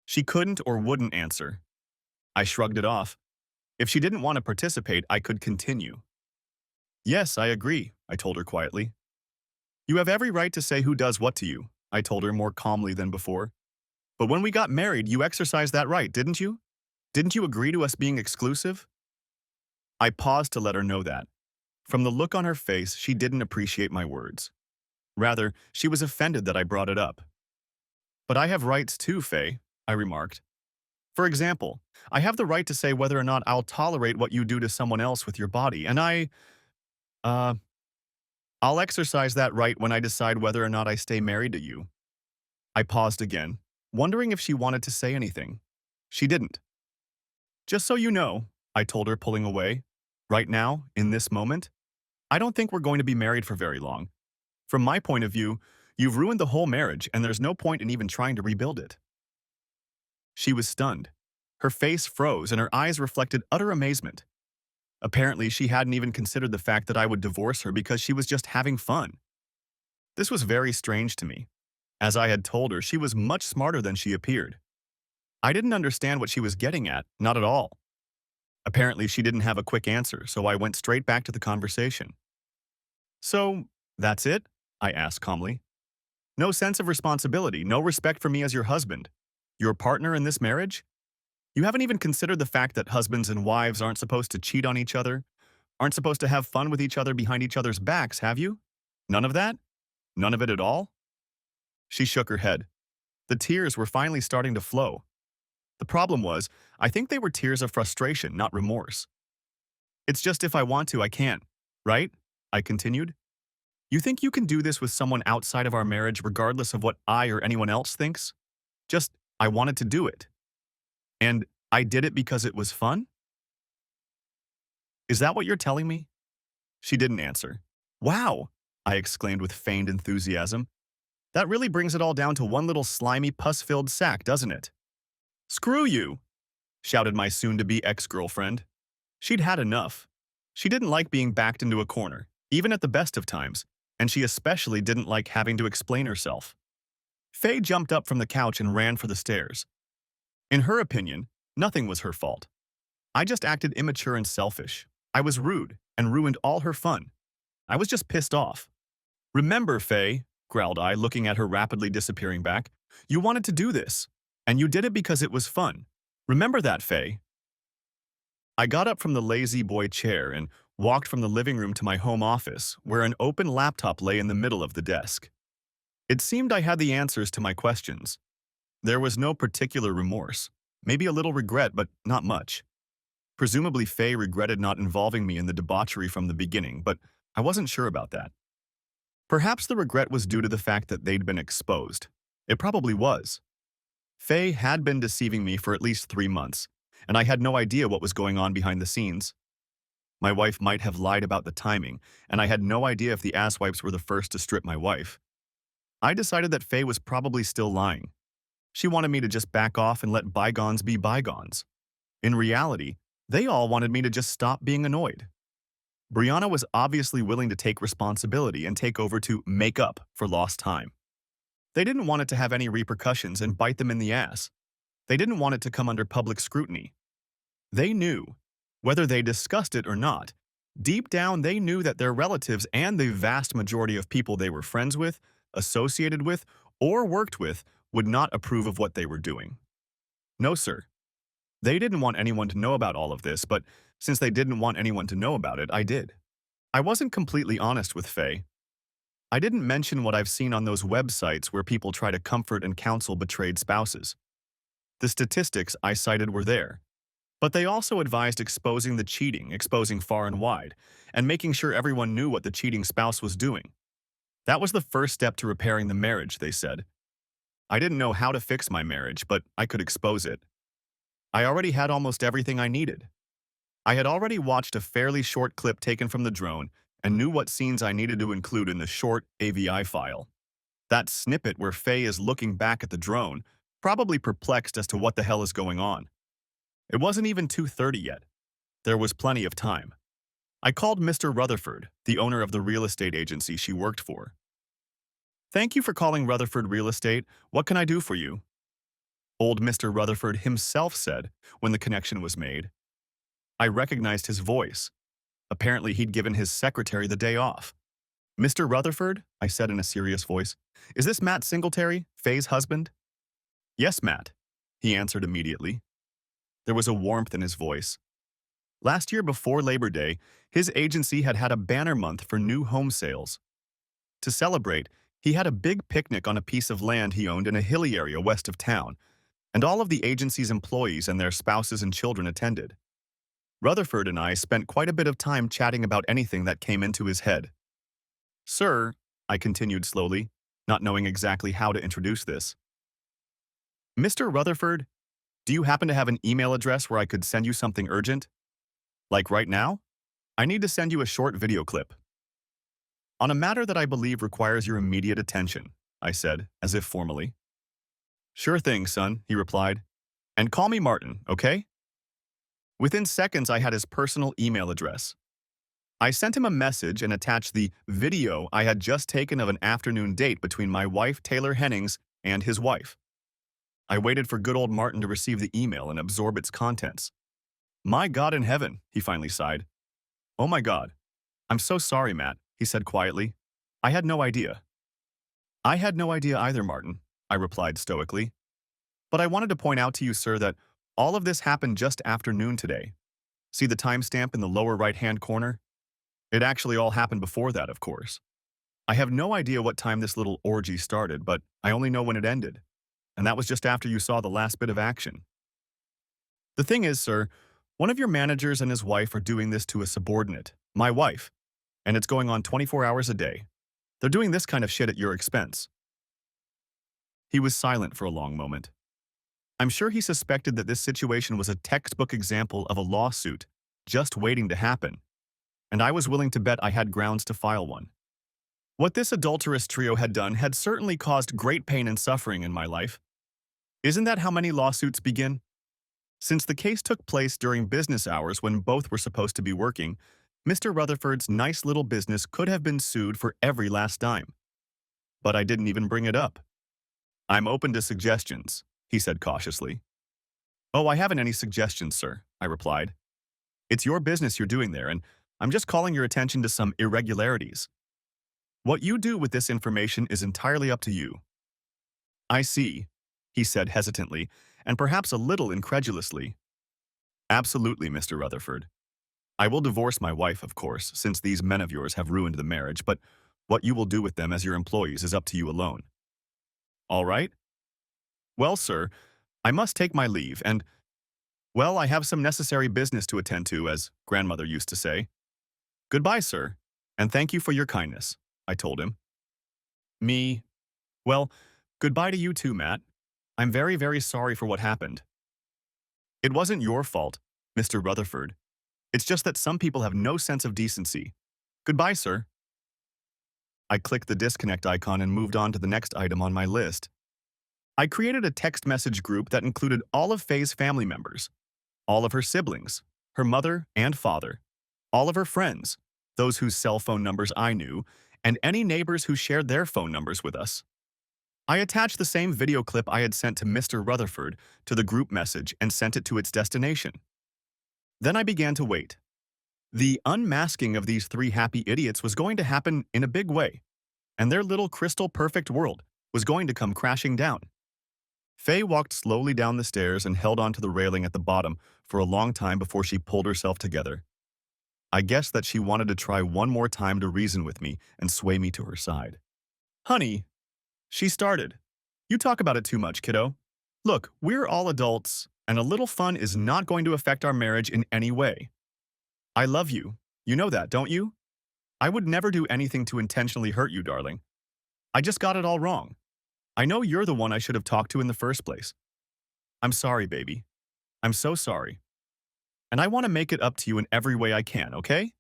She couldn't or wouldn't answer. I shrugged it off. If she didn't want to participate, I could continue. Yes, I agree, I told her quietly. You have every right to say who does what to you, I told her more calmly than before. But when we got married, you exercised that right, didn't you? Didn't you agree to us being exclusive? I paused to let her know that. From the look on her face, she didn't appreciate my words. Rather, she was offended that I brought it up. But I have rights too, Faye, I remarked. For example, I have the right to say whether or not I'll tolerate what you do to someone else with your body, and I'll exercise that right when I decide whether or not I stay married to you. I paused again, wondering if she wanted to say anything. She didn't. Just so you know, I told her, pulling away, right now, in this moment, I don't think we're going to be married for very long. From my point of view, you've ruined the whole marriage and there's no point in even trying to rebuild it. She was stunned. Her face froze and her eyes reflected utter amazement. Apparently, she hadn't even considered the fact that I would divorce her because she was just having fun. This was very strange to me. As I had told her, she was much smarter than she appeared. I didn't understand what she was getting at, not at all. Apparently, she didn't have a quick answer, so I went straight back to the conversation. So, that's it? I asked calmly. No sense of responsibility, no respect for me as your husband, your partner in this marriage? You haven't even considered the fact that husbands and wives aren't supposed to cheat on each other, aren't supposed to have fun with each other behind each other's backs, have you? None of that? None of it at all? She shook her head. The tears were finally starting to flow. The problem was, I think they were tears of frustration, not remorse. It's just if I want to, I can, right? I continued. You think you can do this with someone outside of our marriage regardless of what I or anyone else thinks? Just, I wanted to do it. And I did it because it was fun? Is that what you're telling me? She didn't answer. Wow, I exclaimed with feigned enthusiasm. That really brings it all down to one little slimy, pus-filled sack, doesn't it? Screw you, shouted my soon-to-be ex-girlfriend. She'd had enough. She didn't like being backed into a corner, even at the best of times, and she especially didn't like having to explain herself. Faye jumped up from the couch and ran for the stairs. In her opinion, nothing was her fault. I just acted immature and selfish, I was rude and ruined all her fun. I was just pissed off. Remember, Faye, growled I, looking at her rapidly disappearing back. You wanted to do this, and you did it because it was fun. Remember that, Faye. I got up from the lazy boy chair and walked from the living room to my home office, where an open laptop lay in the middle of the desk. It seemed I had the answers to my questions. There was no particular remorse, maybe a little regret, but not much. Presumably, Faye regretted not involving me in the debauchery from the beginning, but I wasn't sure about that. Perhaps the regret was due to the fact that they'd been exposed. It probably was. Faye had been deceiving me for at least 3 months, and I had no idea what was going on behind the scenes. My wife might have lied about the timing, and I had no idea if the asswipes were the first to strip my wife. I decided that Faye was probably still lying. She wanted me to just back off and let bygones be bygones. In reality, they all wanted me to just stop being annoyed. Brianna was obviously willing to take responsibility and take over to make up for lost time. They didn't want it to have any repercussions and bite them in the ass. They didn't want it to come under public scrutiny. They knew, whether they discussed it or not, deep down they knew that their relatives and the vast majority of people they were friends with, associated with, or worked with would not approve of what they were doing. No, sir. They didn't want anyone to know about all of this, but since they didn't want anyone to know about it, I did. I wasn't completely honest with Faye. I didn't mention what I've seen on those websites where people try to comfort and counsel betrayed spouses. The statistics I cited were there, but they also advised exposing the cheating, exposing far and wide, and making sure everyone knew what the cheating spouse was doing. That was the first step to repairing the marriage, they said. I didn't know how to fix my marriage, but I could expose it. I already had almost everything I needed. I had already watched a fairly short clip taken from the drone and knew what scenes I needed to include in the short AVI file. That snippet where Faye is looking back at the drone, probably perplexed as to what the hell is going on. It wasn't even 2:30 yet. There was plenty of time. I called Mr. Rutherford, the owner of the real estate agency she worked for. Thank you for calling Rutherford Real Estate. What can I do for you? Old Mr. Rutherford himself said when the connection was made. I recognized his voice. Apparently, he'd given his secretary the day off. Mr. Rutherford, I said in a serious voice, is this Matt Singletary, Faye's husband? Yes, Matt, he answered immediately. There was a warmth in his voice. Last year before Labor Day, his agency had had a banner month for new home sales. To celebrate, he had a big picnic on a piece of land he owned in a hilly area west of town, and all of the agency's employees and their spouses and children attended. Rutherford and I spent quite a bit of time chatting about anything that came into his head. Sir, I continued slowly, not knowing exactly how to introduce this. Mr. Rutherford, do you happen to have an email address where I could send you something urgent? Like right now? I need to send you a short video clip. On a matter that I believe requires your immediate attention, I said, as if formally. Sure thing, son, he replied. And call me Martin, okay? Within seconds, I had his personal email address. I sent him a message and attached the video I had just taken of an afternoon date between my wife, Taylor Hennings, and his wife. I waited for good old Martin to receive the email and absorb its contents. My God in heaven, he finally sighed. Oh my God. I'm so sorry, Matt, he said quietly. I had no idea. I had no idea either, Martin, I replied stoically. But I wanted to point out to you, sir, that all of this happened just after noon today. See the timestamp in the lower right-hand corner? It actually all happened before that, of course. I have no idea what time this little orgy started, but I only know when it ended. And that was just after you saw the last bit of action. The thing is, sir, one of your managers and his wife are doing this to a subordinate, my wife, and it's going on 24 hours a day. They're doing this kind of shit at your expense. He was silent for a long moment. I'm sure he suspected that this situation was a textbook example of a lawsuit just waiting to happen, and I was willing to bet I had grounds to file one. What this adulterous trio had done had certainly caused great pain and suffering in my life. Isn't that how many lawsuits begin? Since the case took place during business hours when both were supposed to be working, Mr. Rutherford's nice little business could have been sued for every last dime. But I didn't even bring it up. I'm open to suggestions, he said cautiously. Oh, I haven't any suggestions, sir, I replied. It's your business you're doing there, and I'm just calling your attention to some irregularities. What you do with this information is entirely up to you. I see, he said hesitantly, and perhaps a little incredulously. Absolutely, Mr. Rutherford. I will divorce my wife, of course, since these men of yours have ruined the marriage, but what you will do with them as your employees is up to you alone. All right? Well, sir, I must take my leave, and, well, I have some necessary business to attend to, as grandmother used to say. Goodbye, sir, and thank you for your kindness, I told him. Me? Well, goodbye to you too, Matt. I'm very, very sorry for what happened. It wasn't your fault, Mr. Rutherford. It's just that some people have no sense of decency. Goodbye, sir. I clicked the disconnect icon and moved on to the next item on my list. I created a text message group that included all of Faye's family members, all of her siblings, her mother and father, all of her friends, those whose cell phone numbers I knew, and any neighbors who shared their phone numbers with us. I attached the same video clip I had sent to Mr. Rutherford to the group message and sent it to its destination. Then I began to wait. The unmasking of these three happy idiots was going to happen in a big way, and their little crystal perfect world was going to come crashing down. Faye walked slowly down the stairs and held onto the railing at the bottom for a long time before she pulled herself together. I guessed that she wanted to try one more time to reason with me and sway me to her side. Honey, she started. You talk about it too much, kiddo. Look, we're all adults, and a little fun is not going to affect our marriage in any way. I love you. You know that, don't you? I would never do anything to intentionally hurt you, darling. I just got it all wrong. I know you're the one I should have talked to in the first place. I'm sorry, baby. I'm so sorry. And I want to make it up to you in every way I can, okay?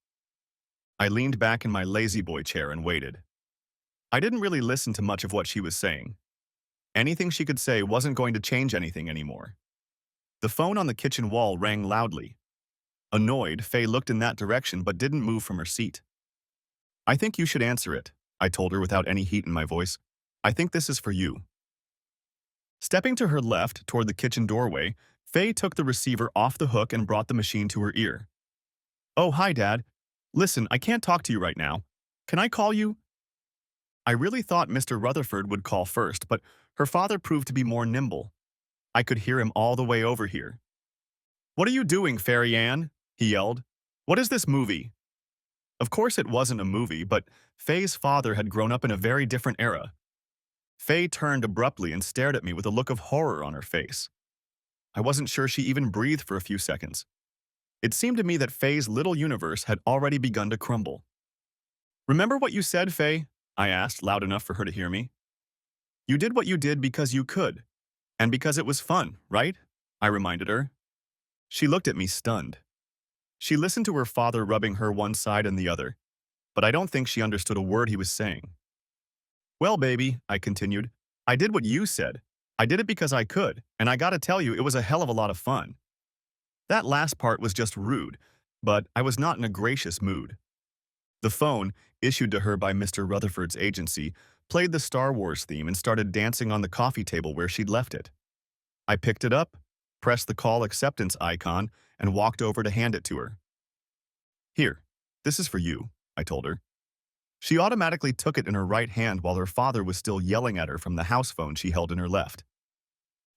I leaned back in my lazy boy chair and waited. I didn't really listen to much of what she was saying. Anything she could say wasn't going to change anything anymore. The phone on the kitchen wall rang loudly. Annoyed, Faye looked in that direction but didn't move from her seat. I think you should answer it, I told her without any heat in my voice. I think this is for you. Stepping to her left toward the kitchen doorway, Faye took the receiver off the hook and brought the machine to her ear. Oh, hi, Dad. Listen, I can't talk to you right now. Can I call you? I really thought Mr. Rutherford would call first, but her father proved to be more nimble. I could hear him all the way over here. What are you doing, Fairy Ann? He yelled. What is this movie? Of course it wasn't a movie, but Faye's father had grown up in a very different era. Faye turned abruptly and stared at me with a look of horror on her face. I wasn't sure she even breathed for a few seconds. It seemed to me that Faye's little universe had already begun to crumble. Remember what you said, Faye? I asked, loud enough for her to hear me. You did what you did because you could, and because it was fun, right? I reminded her. She looked at me stunned. She listened to her father rubbing her one side and the other, but I don't think she understood a word he was saying. Well, baby, I continued, I did what you said. I did it because I could, and I gotta tell you, it was a hell of a lot of fun. That last part was just rude, but I was not in a gracious mood. The phone, issued to her by Mr. Rutherford's agency, played the Star Wars theme and started dancing on the coffee table where she'd left it. I picked it up, pressed the call acceptance icon, and walked over to hand it to her. Here, this is for you, I told her. She automatically took it in her right hand while her father was still yelling at her from the house phone she held in her left.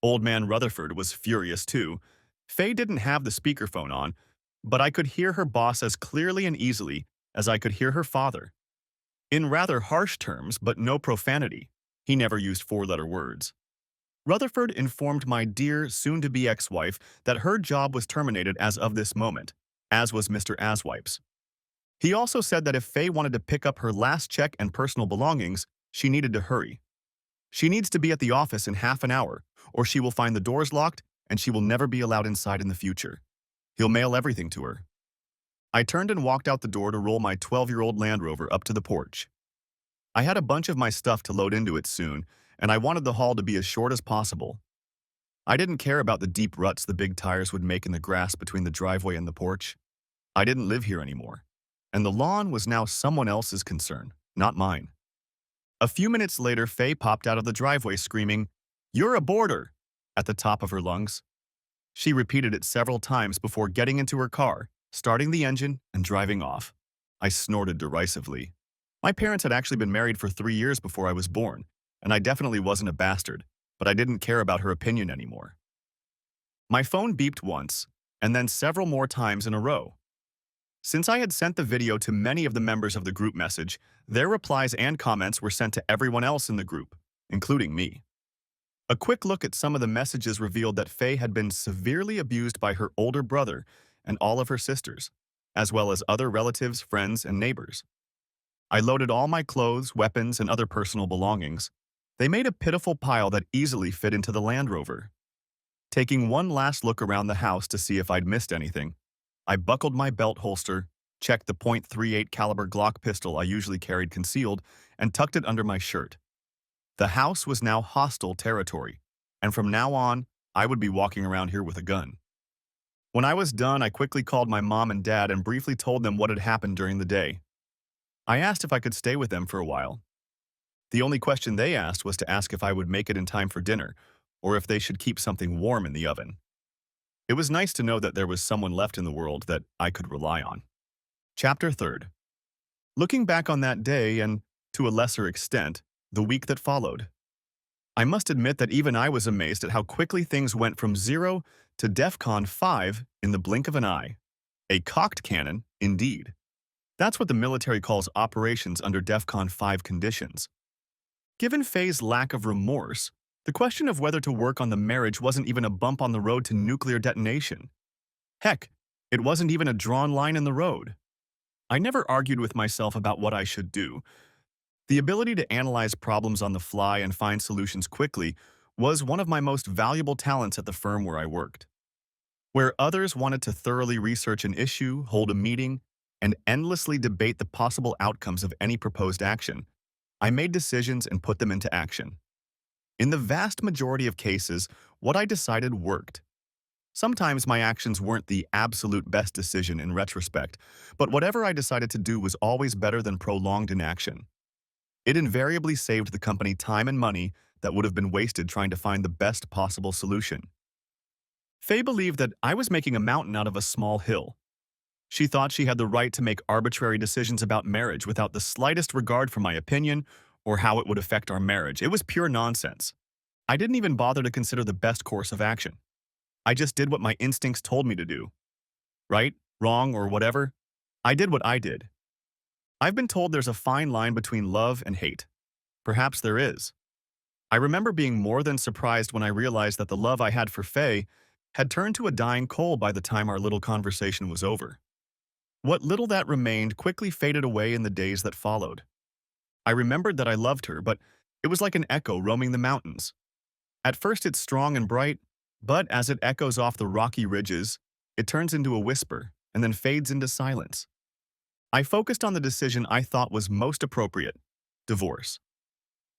Old man Rutherford was furious too. Faye didn't have the speakerphone on, but I could hear her boss as clearly and easily as I could hear her father. In rather harsh terms, but no profanity. He never used four-letter words. Rutherford informed my dear, soon-to-be ex-wife that her job was terminated as of this moment, as was Mr. Aswipe's. He also said that if Faye wanted to pick up her last check and personal belongings, she needed to hurry. She needs to be at the office in half an hour, or she will find the doors locked and she will never be allowed inside in the future. He'll mail everything to her. I turned and walked out the door to roll my 12-year-old Land Rover up to the porch. I had a bunch of my stuff to load into it soon, and I wanted the haul to be as short as possible. I didn't care about the deep ruts the big tires would make in the grass between the driveway and the porch. I didn't live here anymore, and the lawn was now someone else's concern, not mine. A few minutes later, Faye popped out of the driveway screaming, "You're a boarder!" at the top of her lungs. She repeated it several times before getting into her car, starting the engine and driving off. I snorted derisively. My parents had actually been married for 3 years before I was born, and I definitely wasn't a bastard, but I didn't care about her opinion anymore. My phone beeped once, and then several more times in a row. Since I had sent the video to many of the members of the group message, their replies and comments were sent to everyone else in the group, including me. A quick look at some of the messages revealed that Faye had been severely abused by her older brother and all of her sisters, as well as other relatives, friends, and neighbors. I loaded all my clothes, weapons, and other personal belongings. They made a pitiful pile that easily fit into the Land Rover. Taking one last look around the house to see if I'd missed anything, I buckled my belt holster, checked the .38 caliber Glock pistol I usually carried concealed, and tucked it under my shirt. The house was now hostile territory, and from now on, I would be walking around here with a gun. When I was done, I quickly called my mom and dad and briefly told them what had happened during the day. I asked if I could stay with them for a while. The only question they asked was to ask if I would make it in time for dinner, or if they should keep something warm in the oven. It was nice to know that there was someone left in the world that I could rely on. Chapter 3rd. Looking back on that day and, to a lesser extent, the week that followed, I must admit that even I was amazed at how quickly things went from 0 to DEFCON 5 in the blink of an eye. A cocked cannon, indeed. That's what the military calls operations under DEFCON 5 conditions. Given Faye's lack of remorse, the question of whether to work on the marriage wasn't even a bump on the road to nuclear detonation. Heck, it wasn't even a drawn line in the road. I never argued with myself about what I should do. The ability to analyze problems on the fly and find solutions quickly was one of my most valuable talents at the firm where I worked. Where others wanted to thoroughly research an issue, hold a meeting, and endlessly debate the possible outcomes of any proposed action, I made decisions and put them into action. In the vast majority of cases, what I decided worked. Sometimes my actions weren't the absolute best decision in retrospect, but whatever I decided to do was always better than prolonged inaction. It invariably saved the company time and money that would have been wasted trying to find the best possible solution. Faye believed that I was making a mountain out of a small hill. She thought she had the right to make arbitrary decisions about marriage without the slightest regard for my opinion or how it would affect our marriage. It was pure nonsense. I didn't even bother to consider the best course of action. I just did what my instincts told me to do. Right, wrong, or whatever, I did what I did. I've been told there's a fine line between love and hate. Perhaps there is. I remember being more than surprised when I realized that the love I had for Faye had turned to a dying coal by the time our little conversation was over. What little that remained quickly faded away in the days that followed. I remembered that I loved her, but it was like an echo roaming the mountains. At first it's strong and bright, but as it echoes off the rocky ridges, it turns into a whisper and then fades into silence. I focused on the decision I thought was most appropriate: divorce.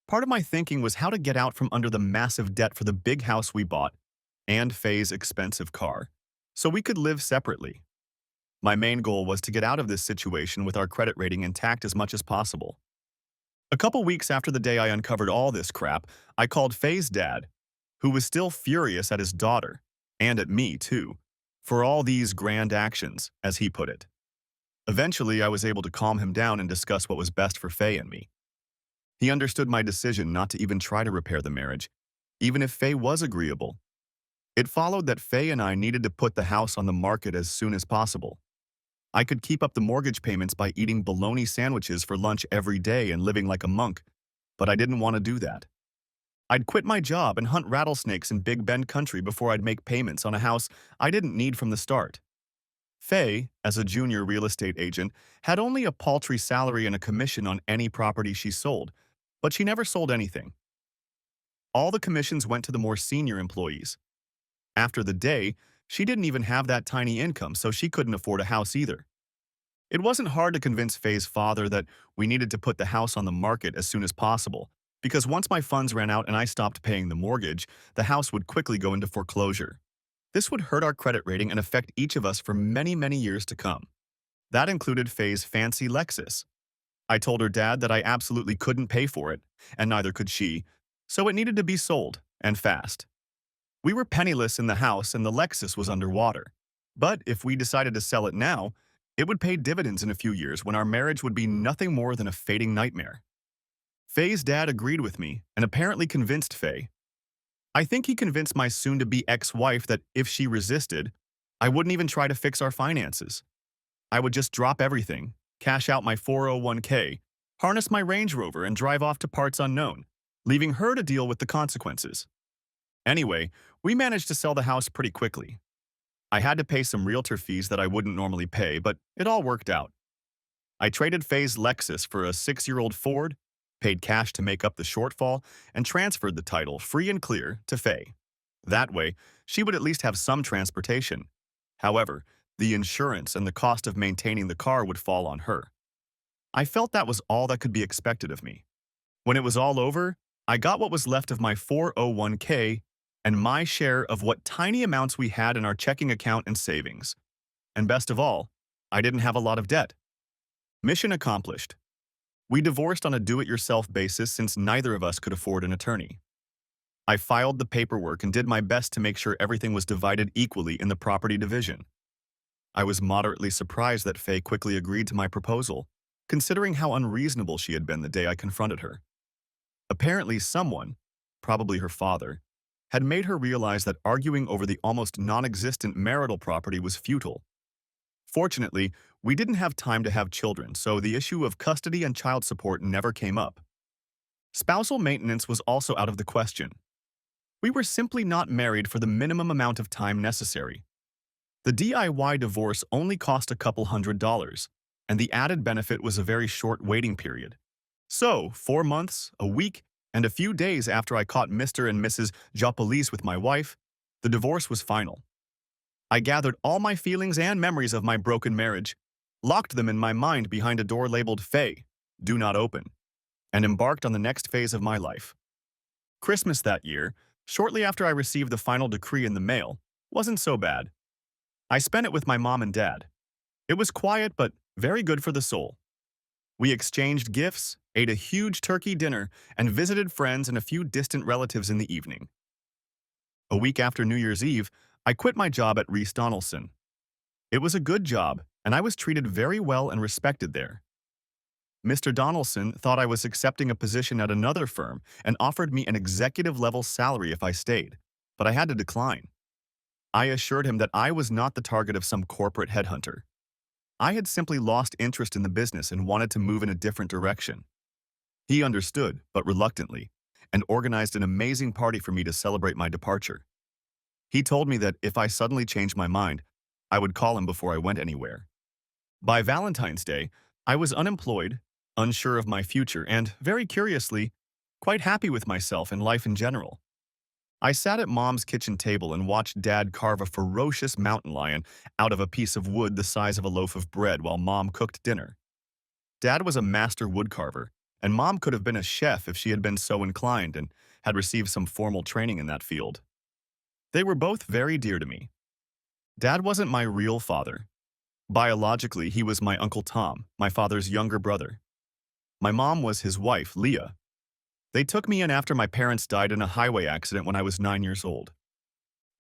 Part of my thinking was how to get out from under the massive debt for the big house we bought and Faye's expensive car, so we could live separately. My main goal was to get out of this situation with our credit rating intact as much as possible. A couple weeks after the day I uncovered all this crap, I called Faye's dad, who was still furious at his daughter, and at me too, for all these grand actions, as he put it. Eventually, I was able to calm him down and discuss what was best for Faye and me. He understood my decision not to even try to repair the marriage, even if Faye was agreeable. It followed that Faye and I needed to put the house on the market as soon as possible. I could keep up the mortgage payments by eating bologna sandwiches for lunch every day and living like a monk, but I didn't want to do that. I'd quit my job and hunt rattlesnakes in Big Bend country before I'd make payments on a house I didn't need from the start. Faye, as a junior real estate agent, had only a paltry salary and a commission on any property she sold, but she never sold anything. All the commissions went to the more senior employees. After the day, she didn't even have that tiny income, so she couldn't afford a house either. It wasn't hard to convince Faye's father that we needed to put the house on the market as soon as possible, because once my funds ran out and I stopped paying the mortgage, the house would quickly go into foreclosure. This would hurt our credit rating and affect each of us for many, many years to come. That included Faye's fancy Lexus. I told her dad that I absolutely couldn't pay for it, and neither could she, so it needed to be sold, and fast. We were penniless in the house and the Lexus was underwater. But if we decided to sell it now, it would pay dividends in a few years when our marriage would be nothing more than a fading nightmare. Faye's dad agreed with me and apparently convinced Faye. I think he convinced my soon-to-be ex-wife that if she resisted, I wouldn't even try to fix our finances. I would just drop everything, cash out my 401k, harness my Range Rover, and drive off to parts unknown, leaving her to deal with the consequences. Anyway, we managed to sell the house pretty quickly. I had to pay some realtor fees that I wouldn't normally pay, but it all worked out. I traded Faye's Lexus for a 6-year-old Ford, paid cash to make up the shortfall, and transferred the title free and clear to Faye. That way, she would at least have some transportation. However, the insurance and the cost of maintaining the car would fall on her. I felt that was all that could be expected of me. When it was all over, I got what was left of my 401k and my share of what tiny amounts we had in our checking account and savings. And best of all, I didn't have a lot of debt. Mission accomplished. We divorced on a do-it-yourself basis since neither of us could afford an attorney. I filed the paperwork and did my best to make sure everything was divided equally in the property division. I was moderately surprised that Faye quickly agreed to my proposal, considering how unreasonable she had been the day I confronted her. Apparently someone, probably her father, had made her realize that arguing over the almost non-existent marital property was futile. Fortunately, we didn't have time to have children, so the issue of custody and child support never came up. Spousal maintenance was also out of the question. We were simply not married for the minimum amount of time necessary. The DIY divorce only cost a couple $100, and the added benefit was a very short waiting period. So, 4 months, a week, and a few days after I caught Mr. and Mrs. Jopolice with my wife, the divorce was final. I gathered all my feelings and memories of my broken marriage, locked them in my mind behind a door labeled Faye, do not open, and embarked on the next phase of my life. Christmas that year, shortly after I received the final decree in the mail, wasn't so bad. I spent it with my mom and dad. It was quiet but very good for the soul. We exchanged gifts, ate a huge turkey dinner, and visited friends and a few distant relatives in the evening. A week after New Year's Eve, I quit my job at Reese Donaldson. It was a good job, and I was treated very well and respected there. Mr. Donaldson thought I was accepting a position at another firm and offered me an executive-level salary if I stayed, but I had to decline. I assured him that I was not the target of some corporate headhunter. I had simply lost interest in the business and wanted to move in a different direction. He understood, but reluctantly, and organized an amazing party for me to celebrate my departure. He told me that if I suddenly changed my mind, I would call him before I went anywhere. By Valentine's Day, I was unemployed, unsure of my future, and, very curiously, quite happy with myself and life in general. I sat at Mom's kitchen table and watched Dad carve a ferocious mountain lion out of a piece of wood the size of a loaf of bread while Mom cooked dinner. Dad was a master woodcarver, and Mom could have been a chef if she had been so inclined and had received some formal training in that field. They were both very dear to me. Dad wasn't my real father. Biologically, he was my Uncle Tom, my father's younger brother. My mom was his wife, Leah. They took me in after my parents died in a highway accident when I was 9 years old.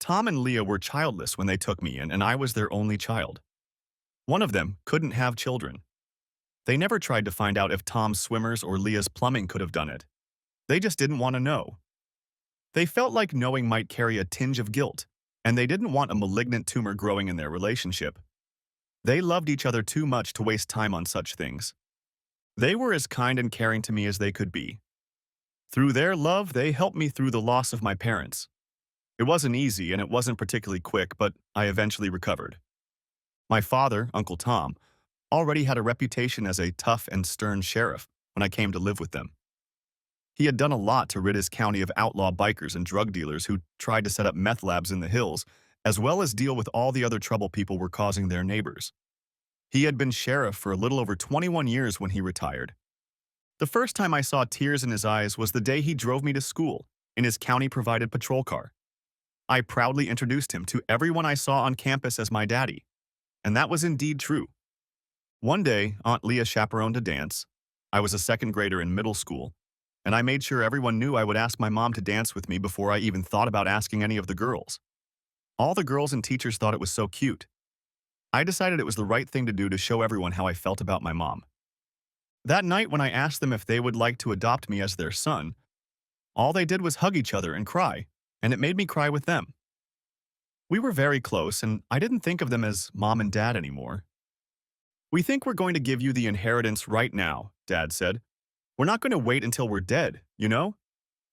Tom and Leah were childless when they took me in, and I was their only child. One of them couldn't have children. They never tried to find out if Tom's swimmers or Leah's plumbing could have done it. They just didn't want to know. They felt like knowing might carry a tinge of guilt, and they didn't want a malignant tumor growing in their relationship. They loved each other too much to waste time on such things. They were as kind and caring to me as they could be. Through their love, they helped me through the loss of my parents. It wasn't easy and it wasn't particularly quick, but I eventually recovered. My father, Uncle Tom, already had a reputation as a tough and stern sheriff when I came to live with them. He had done a lot to rid his county of outlaw bikers and drug dealers who tried to set up meth labs in the hills, as well as deal with all the other trouble people were causing their neighbors. He had been sheriff for a little over 21 years when he retired. The first time I saw tears in his eyes was the day he drove me to school in his county-provided patrol car. I proudly introduced him to everyone I saw on campus as my daddy, and that was indeed true. One day, Aunt Leah chaperoned a dance. I was a second grader in middle school, and I made sure everyone knew I would ask my mom to dance with me before I even thought about asking any of the girls. All the girls and teachers thought it was so cute, I decided it was the right thing to do to show everyone how I felt about my mom. That night, when I asked them if they would like to adopt me as their son, all they did was hug each other and cry, and it made me cry with them. We were very close, and I didn't think of them as mom and dad anymore. We think we're going to give you the inheritance right now, Dad said. We're not going to wait until we're dead, you know?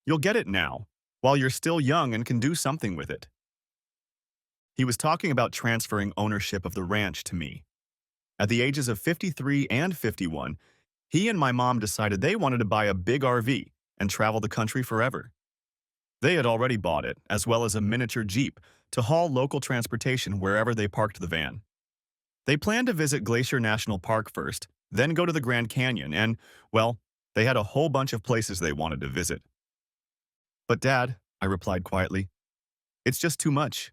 You'll get it now, while you're still young and can do something with it. He was talking about transferring ownership of the ranch to me. At the ages of 53 and 51, he and my mom decided they wanted to buy a big RV and travel the country forever. They had already bought it, as well as a miniature Jeep, to haul local transportation wherever they parked the van. They planned to visit Glacier National Park first, then go to the Grand Canyon, and, well, they had a whole bunch of places they wanted to visit. But Dad, I replied quietly, it's just too much.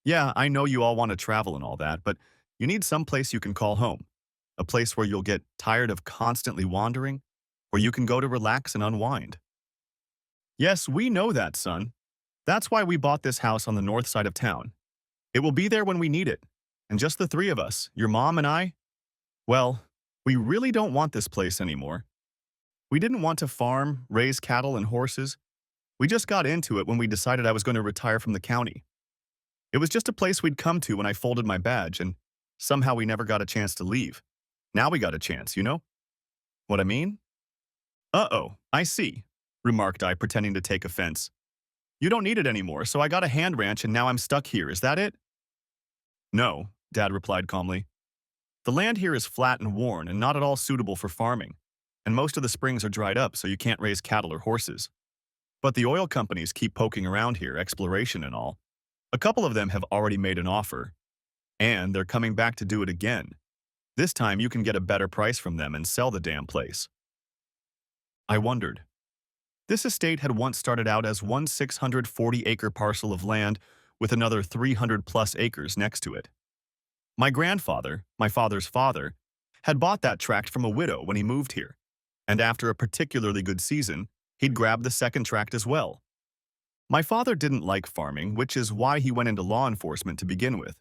Yeah, I know you all want to travel and all that, but you need some place you can call home. A place where you'll get tired of constantly wandering, where you can go to relax and unwind. Yes, we know that, son. That's why we bought this house on the north side of town. It will be there when we need it. And just the three of us, your mom and I, well, we really don't want this place anymore. We didn't want to farm, raise cattle and horses. We just got into it when we decided I was going to retire from the county. It was just a place we'd come to when I folded my badge, and somehow we never got a chance to leave. Now we got a chance, you know? What I mean? Uh-oh, I see, remarked I, pretending to take offense. You don't need it anymore, so I got a hand ranch and now I'm stuck here, is that it? No, Dad replied calmly. The land here is flat and worn and not at all suitable for farming, and most of the springs are dried up so you can't raise cattle or horses. But the oil companies keep poking around here, exploration and all. A couple of them have already made an offer, and they're coming back to do it again. This time you can get a better price from them and sell the damn place. I wondered. This estate had once started out as one 640-acre parcel of land with another 300-plus acres next to it. My grandfather, my father's father, had bought that tract from a widow when he moved here, and after a particularly good season, he'd grabbed the second tract as well. My father didn't like farming, which is why he went into law enforcement to begin with,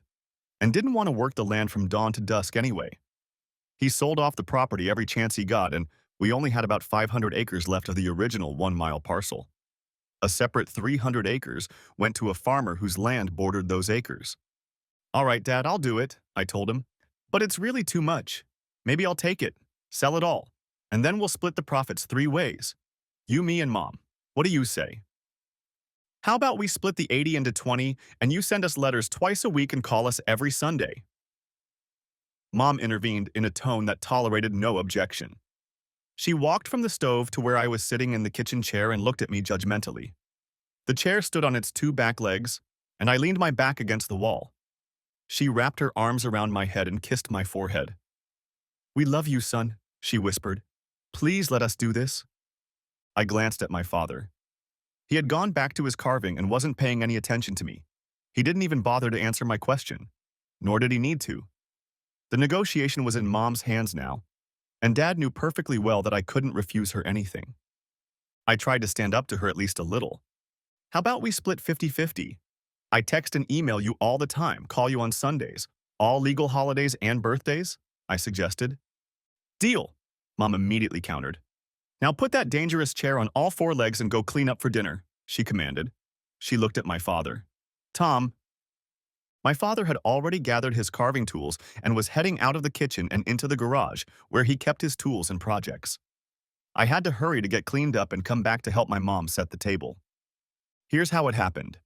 and didn't want to work the land from dawn to dusk anyway. He sold off the property every chance he got, and we only had about 500 acres left of the original 1-mile parcel. A separate 300 acres went to a farmer whose land bordered those acres. All right, Dad, I'll do it, I told him. But it's really too much. Maybe I'll take it, sell it all, and then we'll split the profits 3 ways. You, me, and Mom. What do you say? How about we split the 80 into 20 and you send us letters twice a week and call us every Sunday? Mom intervened in a tone that tolerated no objection. She walked from the stove to where I was sitting in the kitchen chair and looked at me judgmentally. The chair stood on its 2 back legs, and I leaned my back against the wall. She wrapped her arms around my head and kissed my forehead. We love you, son, she whispered. Please let us do this. I glanced at my father. He had gone back to his carving and wasn't paying any attention to me. He didn't even bother to answer my question, nor did he need to. The negotiation was in Mom's hands now, and Dad knew perfectly well that I couldn't refuse her anything. I tried to stand up to her at least a little. How about we split 50-50? I text and email you all the time, call you on Sundays, all legal holidays and birthdays, I suggested. Deal, Mom immediately countered. Now put that dangerous chair on all 4 legs and go clean up for dinner, she commanded. She looked at my father. Tom. My father had already gathered his carving tools and was heading out of the kitchen and into the garage, where he kept his tools and projects. I had to hurry to get cleaned up and come back to help my mom set the table. Here's how it happened.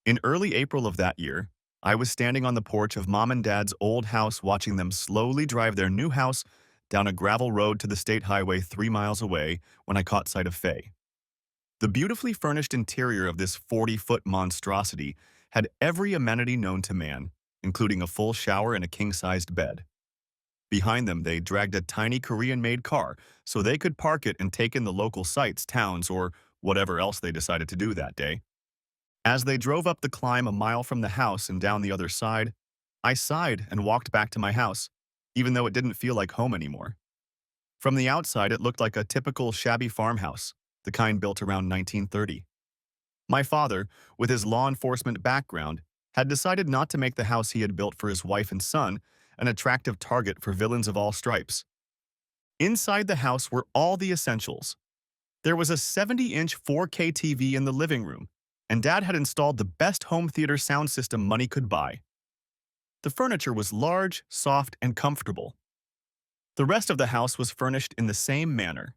In early April of that year, I was standing on the porch of Mom and Dad's old house watching them slowly drive their new house down a gravel road to the state highway 3 miles away when I caught sight of Faye. The beautifully furnished interior of this 40-foot monstrosity had every amenity known to man, including a full shower and a king-sized bed. Behind them, they dragged a tiny Korean-made car so they could park it and take in the local sights, towns, or whatever else they decided to do that day. As they drove up the climb a mile from the house and down the other side, I sighed and walked back to my house, even though it didn't feel like home anymore. From the outside, it looked like a typical shabby farmhouse, the kind built around 1930. My father, with his law enforcement background, had decided not to make the house he had built for his wife and son an attractive target for villains of all stripes. Inside the house were all the essentials. There was a 70-inch 4K TV in the living room, and Dad had installed the best home theater sound system money could buy. The furniture was large, soft, and comfortable. The rest of the house was furnished in the same manner.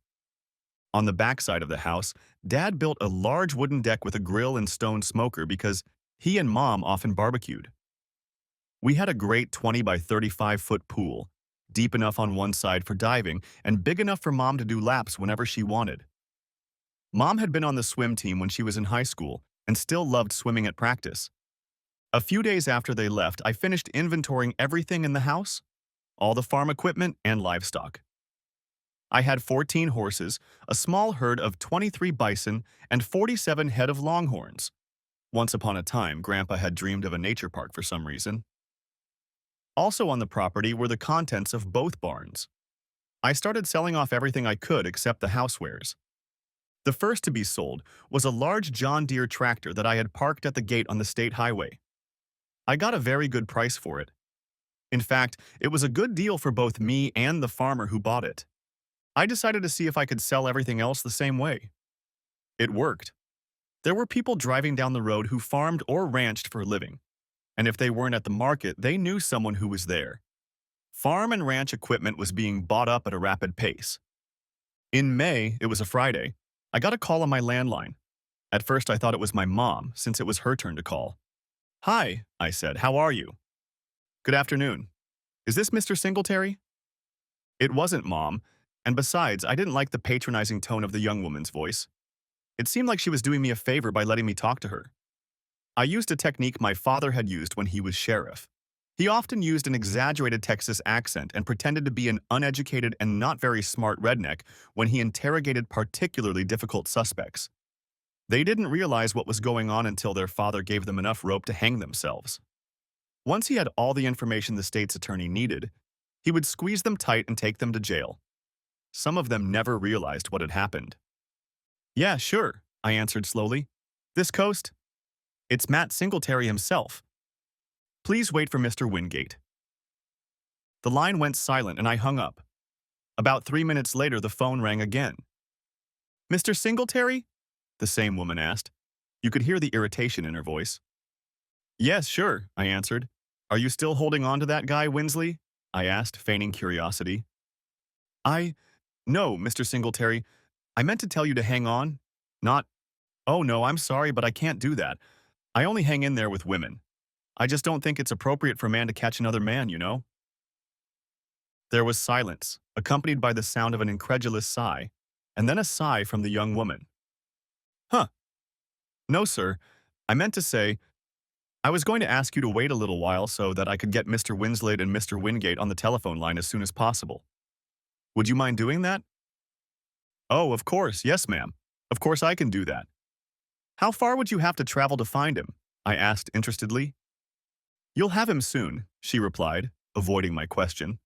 On the back side of the house, Dad built a large wooden deck with a grill and stone smoker because he and Mom often barbecued. We had a great 20 by 35-foot pool, deep enough on one side for diving and big enough for Mom to do laps whenever she wanted. Mom had been on the swim team when she was in high school and still loved swimming at practice. A few days after they left, I finished inventorying everything in the house, all the farm equipment and livestock. I had 14 horses, a small herd of 23 bison, and 47 head of longhorns. Once upon a time, Grandpa had dreamed of a nature park for some reason. Also on the property were the contents of both barns. I started selling off everything I could except the housewares. The first to be sold was a large John Deere tractor that I had parked at the gate on the state highway. I got a very good price for it. In fact, it was a good deal for both me and the farmer who bought it. I decided to see if I could sell everything else the same way. It worked. There were people driving down the road who farmed or ranched for a living, and if they weren't at the market, they knew someone who was there. Farm and ranch equipment was being bought up at a rapid pace. In May, it was a Friday, I got a call on my landline. At first, I thought it was my mom, since it was her turn to call. "Hi," I said, "how are you?" "Good afternoon. Is this Mr. Singletary?" It wasn't Mom, and besides, I didn't like the patronizing tone of the young woman's voice. It seemed like she was doing me a favor by letting me talk to her. I used a technique my father had used when he was sheriff. He often used an exaggerated Texas accent and pretended to be an uneducated and not very smart redneck when he interrogated particularly difficult suspects. They didn't realize what was going on until their father gave them enough rope to hang themselves. Once he had all the information the state's attorney needed, he would squeeze them tight and take them to jail. Some of them never realized what had happened. "Yeah, sure," I answered slowly. "This coast? It's Matt Singletary himself. Please wait for Mr. Wingate." The line went silent and I hung up. About 3 minutes later, the phone rang again. "Mr. Singletary?" the same woman asked. You could hear the irritation in her voice. "Yes, sure," I answered. "Are you still holding on to that guy, Winsley?" I asked, feigning curiosity. No, Mr. Singletary. I meant to tell you to hang on. Not, oh no, I'm sorry, but I can't do that. I only hang in there with women. I just don't think it's appropriate for a man to catch another man, you know?" There was silence, accompanied by the sound of an incredulous sigh, and then a sigh from the young woman. "Huh. No, sir. I meant to say, I was going to ask you to wait a little while so that I could get Mr. Winslade and Mr. Wingate on the telephone line as soon as possible. Would you mind doing that?" "Oh, of course. Yes, ma'am. Of course I can do that." "How far would you have to travel to find him?" I asked interestedly. "You'll have him soon," she replied, avoiding my question.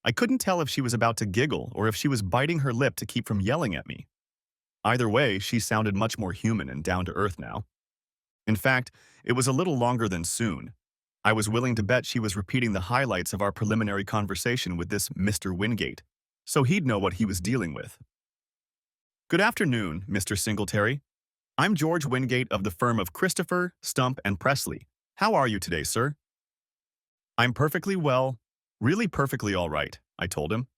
I couldn't tell if she was about to giggle or if she was biting her lip to keep from yelling at me. Either way, she sounded much more human and down to earth now. In fact, it was a little longer than soon. I was willing to bet she was repeating the highlights of our preliminary conversation with this Mr. Wingate, so he'd know what he was dealing with. "Good afternoon, Mr. Singletary. I'm George Wingate of the firm of Christopher, Stump, and Presley. How are you today, sir?" "I'm perfectly well, really perfectly all right," I told him.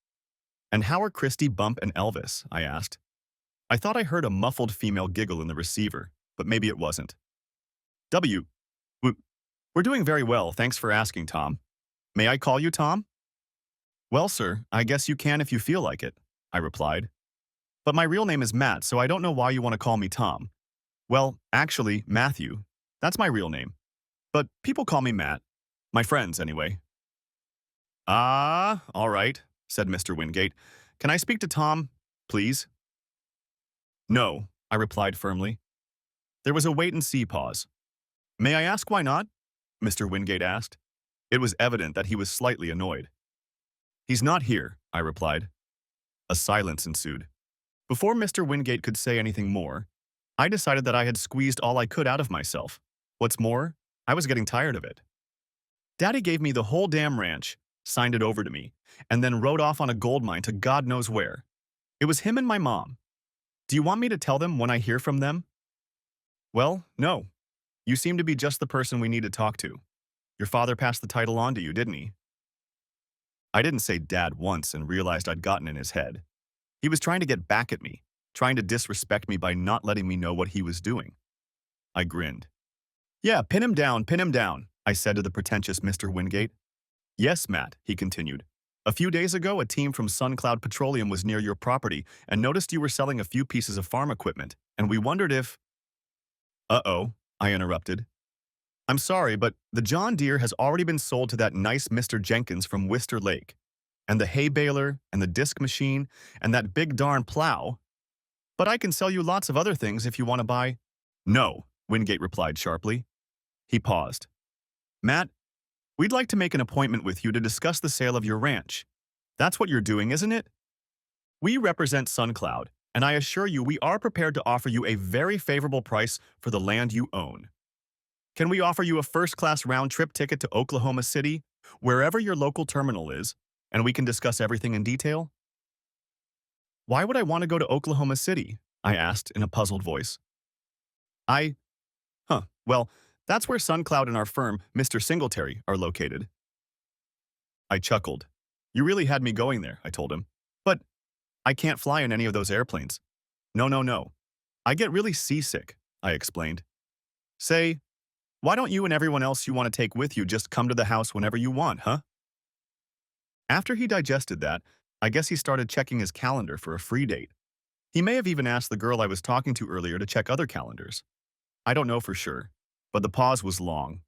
"And how are Christy, Bump, and Elvis?" I asked. I thought I heard a muffled female giggle in the receiver, but maybe it wasn't. W. We're doing very well, thanks for asking, Tom. May I call you Tom?" "Well, sir, I guess you can if you feel like it," I replied. "But my real name is Matt, so I don't know why you want to call me Tom. Well, actually, Matthew. That's my real name. But people call me Matt. My friends, anyway." "Ah, all right," said Mr. Wingate. "Can I speak to Tom, please?" "No," I replied firmly. There was a wait-and-see pause. "May I ask why not?" Mr. Wingate asked. It was evident that he was slightly annoyed. "He's not here," I replied. A silence ensued. Before Mr. Wingate could say anything more, I decided that I had squeezed all I could out of myself. What's more, I was getting tired of it. Daddy gave me the whole damn ranch, signed it over to me, and then rode off on a gold mine to God knows where. It was him and my mom. Do you want me to tell them when I hear from them? Well, no. You seem to be just the person we need to talk to. Your father passed the title on to you, didn't he? I didn't say dad once and realized I'd gotten in his head. He was trying to get back at me, trying to disrespect me by not letting me know what he was doing. I grinned. Yeah, pin him down, I said to the pretentious Mr. Wingate. Yes, Matt, he continued. A few days ago, a team from SunCloud Petroleum was near your property and noticed you were selling a few pieces of farm equipment, and we wondered if… Uh-oh, I interrupted. I'm sorry, but the John Deere has already been sold to that nice Mr. Jenkins from Wister Lake. And the hay baler, and the disc machine, and that big darn plow. But I can sell you lots of other things if you want to buy. No, Wingate replied sharply. He paused. Matt, we'd like to make an appointment with you to discuss the sale of your ranch. That's what you're doing, isn't it? We represent SunCloud, and I assure you we are prepared to offer you a very favorable price for the land you own. Can we offer you a first-class round-trip ticket to Oklahoma City, wherever your local terminal is, and we can discuss everything in detail? Why would I want to go to Oklahoma City? I asked in a puzzled voice. Well, that's where SunCloud and our firm, Mr. Singletary, are located. I chuckled. You really had me going there, I told him. But I can't fly in any of those airplanes. No. I get really seasick, I explained. Say, why don't you and everyone else you want to take with you just come to the house whenever you want, huh? After he digested that, I guess he started checking his calendar for a free date. He may have even asked the girl I was talking to earlier to check other calendars. I don't know for sure, but the pause was long.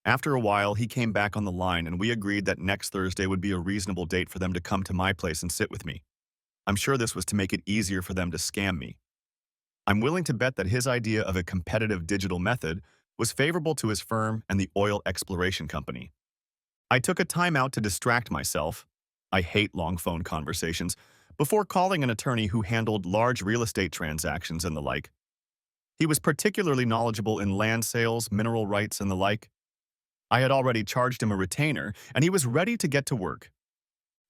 After a while, he came back on the line and we agreed that next Thursday would be a reasonable date for them to come to my place and sit with me. I'm sure this was to make it easier for them to scam me. I'm willing to bet that his idea of a competitive digital method was favorable to his firm and the oil exploration company. I took a time out to distract myself. I hate long phone conversations, before calling an attorney who handled large real estate transactions and the like. He was particularly knowledgeable in land sales, mineral rights, and the like. I had already charged him a retainer, and he was ready to get to work.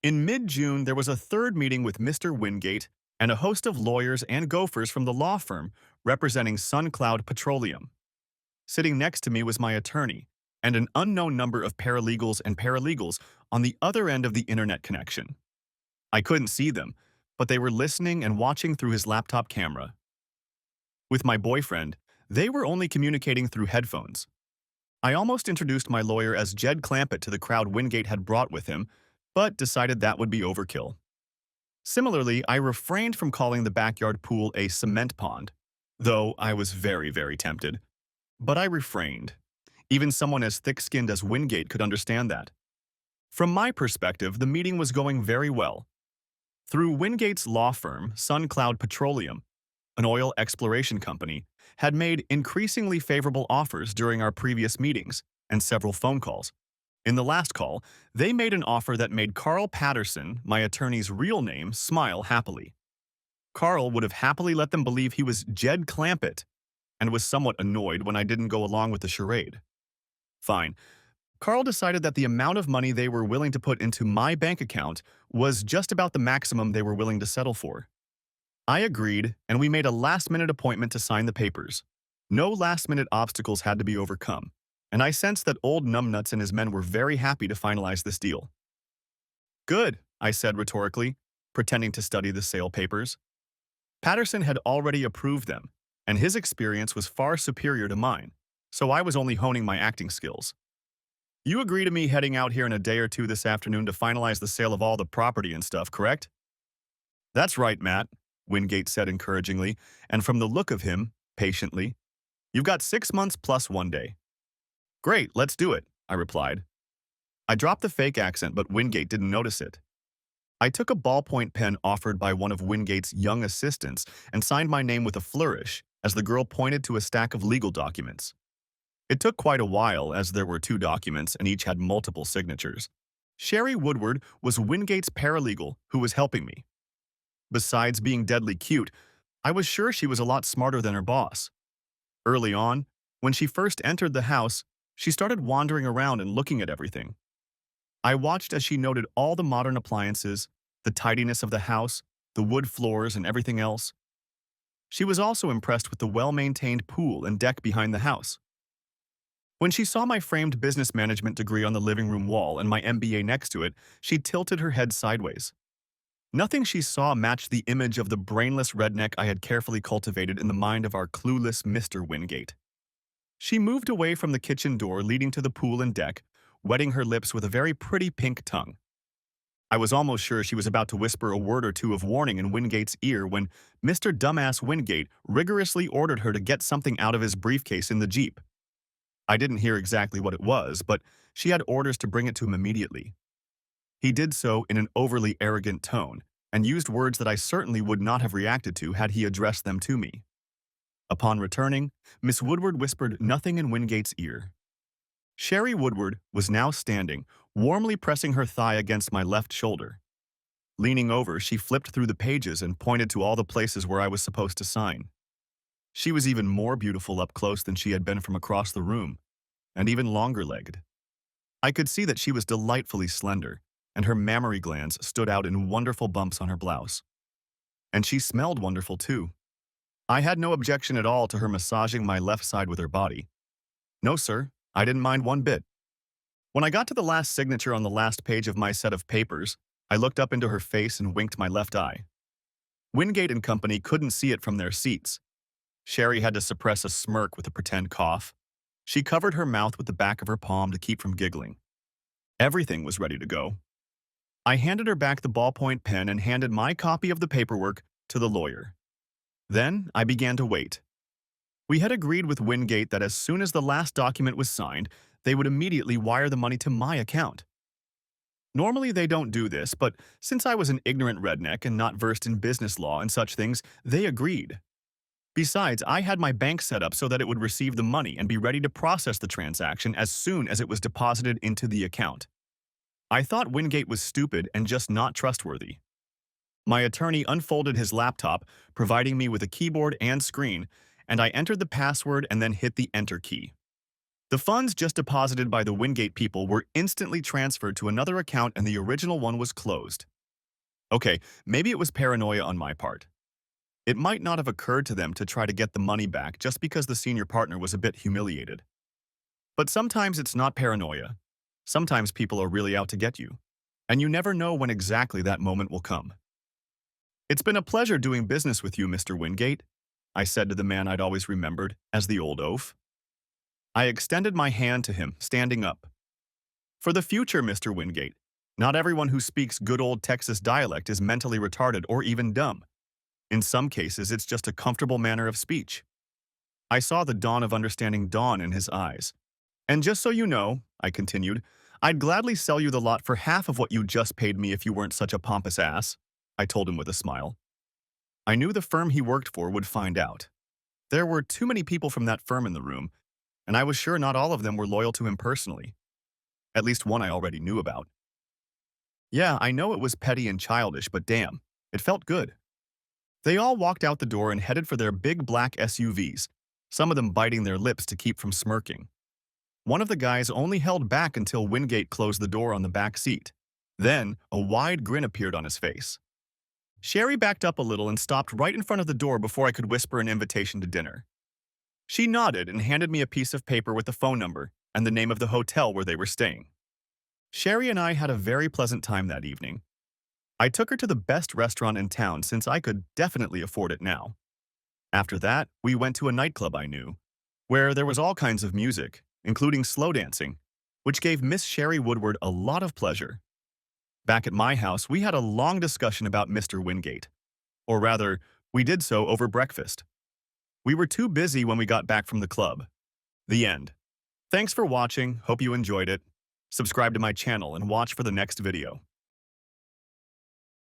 In mid-June, there was a third meeting with Mr. Wingate and a host of lawyers and gophers from the law firm representing SunCloud Petroleum. Sitting next to me was my attorney, and an unknown number of paralegals on the other end of the internet connection. I couldn't see them, but they were listening and watching through his laptop camera. With my boyfriend, they were only communicating through headphones. I almost introduced my lawyer as Jed Clampett to the crowd Wingate had brought with him, but decided that would be overkill. Similarly, I refrained from calling the backyard pool a cement pond, though I was very tempted. But I refrained. Even someone as thick-skinned as Wingate could understand that. From my perspective, the meeting was going very well. Through Wingate's law firm, SunCloud Petroleum, an oil exploration company, had made increasingly favorable offers during our previous meetings and several phone calls. In the last call, they made an offer that made Carl Patterson, my attorney's real name, smile happily. Carl would have happily let them believe he was Jed Clampett and was somewhat annoyed when I didn't go along with the charade. Fine. Carl decided that the amount of money they were willing to put into my bank account was just about the maximum they were willing to settle for. I agreed, and we made a last-minute appointment to sign the papers. No last-minute obstacles had to be overcome, and I sensed that old numbnuts and his men were very happy to finalize this deal. Good, I said rhetorically, pretending to study the sale papers. Patterson had already approved them, and his experience was far superior to mine, so I was only honing my acting skills. You agree to me heading out here in a day or two this afternoon to finalize the sale of all the property and stuff, correct? That's right, Matt, Wingate said encouragingly, and from the look of him, patiently. You've got 6 months plus 1 day. Great, let's do it, I replied. I dropped the fake accent, but Wingate didn't notice it. I took a ballpoint pen offered by one of Wingate's young assistants and signed my name with a flourish as the girl pointed to a stack of legal documents. It took quite a while, as there were 2 documents and each had multiple signatures. Sherry Woodward was Wingate's paralegal who was helping me. Besides being deadly cute, I was sure she was a lot smarter than her boss. Early on, when she first entered the house, She started wandering around and looking at everything. I watched as she noted all the modern appliances, the tidiness of the house, the wood floors, and everything else. She was also impressed with the well-maintained pool and deck behind the house. When she saw my framed business management degree on the living room wall and my MBA next to it, she tilted her head sideways. Nothing she saw matched the image of the brainless redneck I had carefully cultivated in the mind of our clueless Mr. Wingate. She moved away from the kitchen door leading to the pool and deck, wetting her lips with a very pretty pink tongue. I was almost sure she was about to whisper a word or two of warning in Wingate's ear when Mr. Dumbass Wingate rigorously ordered her to get something out of his briefcase in the Jeep. I didn't hear exactly what it was, but she had orders to bring it to him immediately. He did so in an overly arrogant tone, and used words that I certainly would not have reacted to had he addressed them to me. Upon returning, Miss Woodward whispered nothing in Wingate's ear. Sherry Woodward was now standing, warmly pressing her thigh against my left shoulder. Leaning over, she flipped through the pages and pointed to all the places where I was supposed to sign. She was even more beautiful up close than she had been from across the room, and even longer-legged. I could see that she was delightfully slender, and her mammary glands stood out in wonderful bumps on her blouse. And she smelled wonderful too. I had no objection at all to her massaging my left side with her body. No, sir, I didn't mind one bit. When I got to the last signature on the last page of my set of papers, I looked up into her face and winked my left eye. Wingate and Company couldn't see it from their seats. Sherry had to suppress a smirk with a pretend cough. She covered her mouth with the back of her palm to keep from giggling. Everything was ready to go. I handed her back the ballpoint pen and handed my copy of the paperwork to the lawyer. Then I began to wait. We had agreed with Wingate that as soon as the last document was signed, they would immediately wire the money to my account. Normally they don't do this, but since I was an ignorant redneck and not versed in business law and such things, they agreed. Besides, I had my bank set up so that it would receive the money and be ready to process the transaction as soon as it was deposited into the account. I thought Wingate was stupid and just not trustworthy. My attorney unfolded his laptop, providing me with a keyboard and screen, and I entered the password and then hit the Enter key. The funds just deposited by the Wingate people were instantly transferred to another account and the original one was closed. Okay, maybe it was paranoia on my part. It might not have occurred to them to try to get the money back just because the senior partner was a bit humiliated. But sometimes it's not paranoia. Sometimes people are really out to get you, and you never know when exactly that moment will come. It's been a pleasure doing business with you, Mr. Wingate, I said to the man I'd always remembered as the old oaf. I extended my hand to him, standing up. For the future, Mr. Wingate, not everyone who speaks good old Texas dialect is mentally retarded or even dumb. In some cases, it's just a comfortable manner of speech. I saw the dawn of understanding dawn in his eyes. And just so you know, I continued, I'd gladly sell you the lot for half of what you just paid me if you weren't such a pompous ass, I told him with a smile. I knew the firm he worked for would find out. There were too many people from that firm in the room, and I was sure not all of them were loyal to him personally. At least one I already knew about. Yeah, I know it was petty and childish, but damn, it felt good. They all walked out the door and headed for their big black SUVs, some of them biting their lips to keep from smirking. One of the guys only held back until Wingate closed the door on the back seat. Then, a wide grin appeared on his face. Sherry backed up a little and stopped right in front of the door before I could whisper an invitation to dinner. She nodded and handed me a piece of paper with the phone number and the name of the hotel where they were staying. Sherry and I had a very pleasant time that evening. I took her to the best restaurant in town since I could definitely afford it now. After that, we went to a nightclub I knew, where there was all kinds of music, including slow dancing, which gave Miss Sherry Woodward a lot of pleasure. Back at my house, we had a long discussion about Mr. Wingate. Or rather, we did so over breakfast. We were too busy when we got back from the club. The end. Thanks for watching, hope you enjoyed it. Subscribe to my channel and watch for the next video.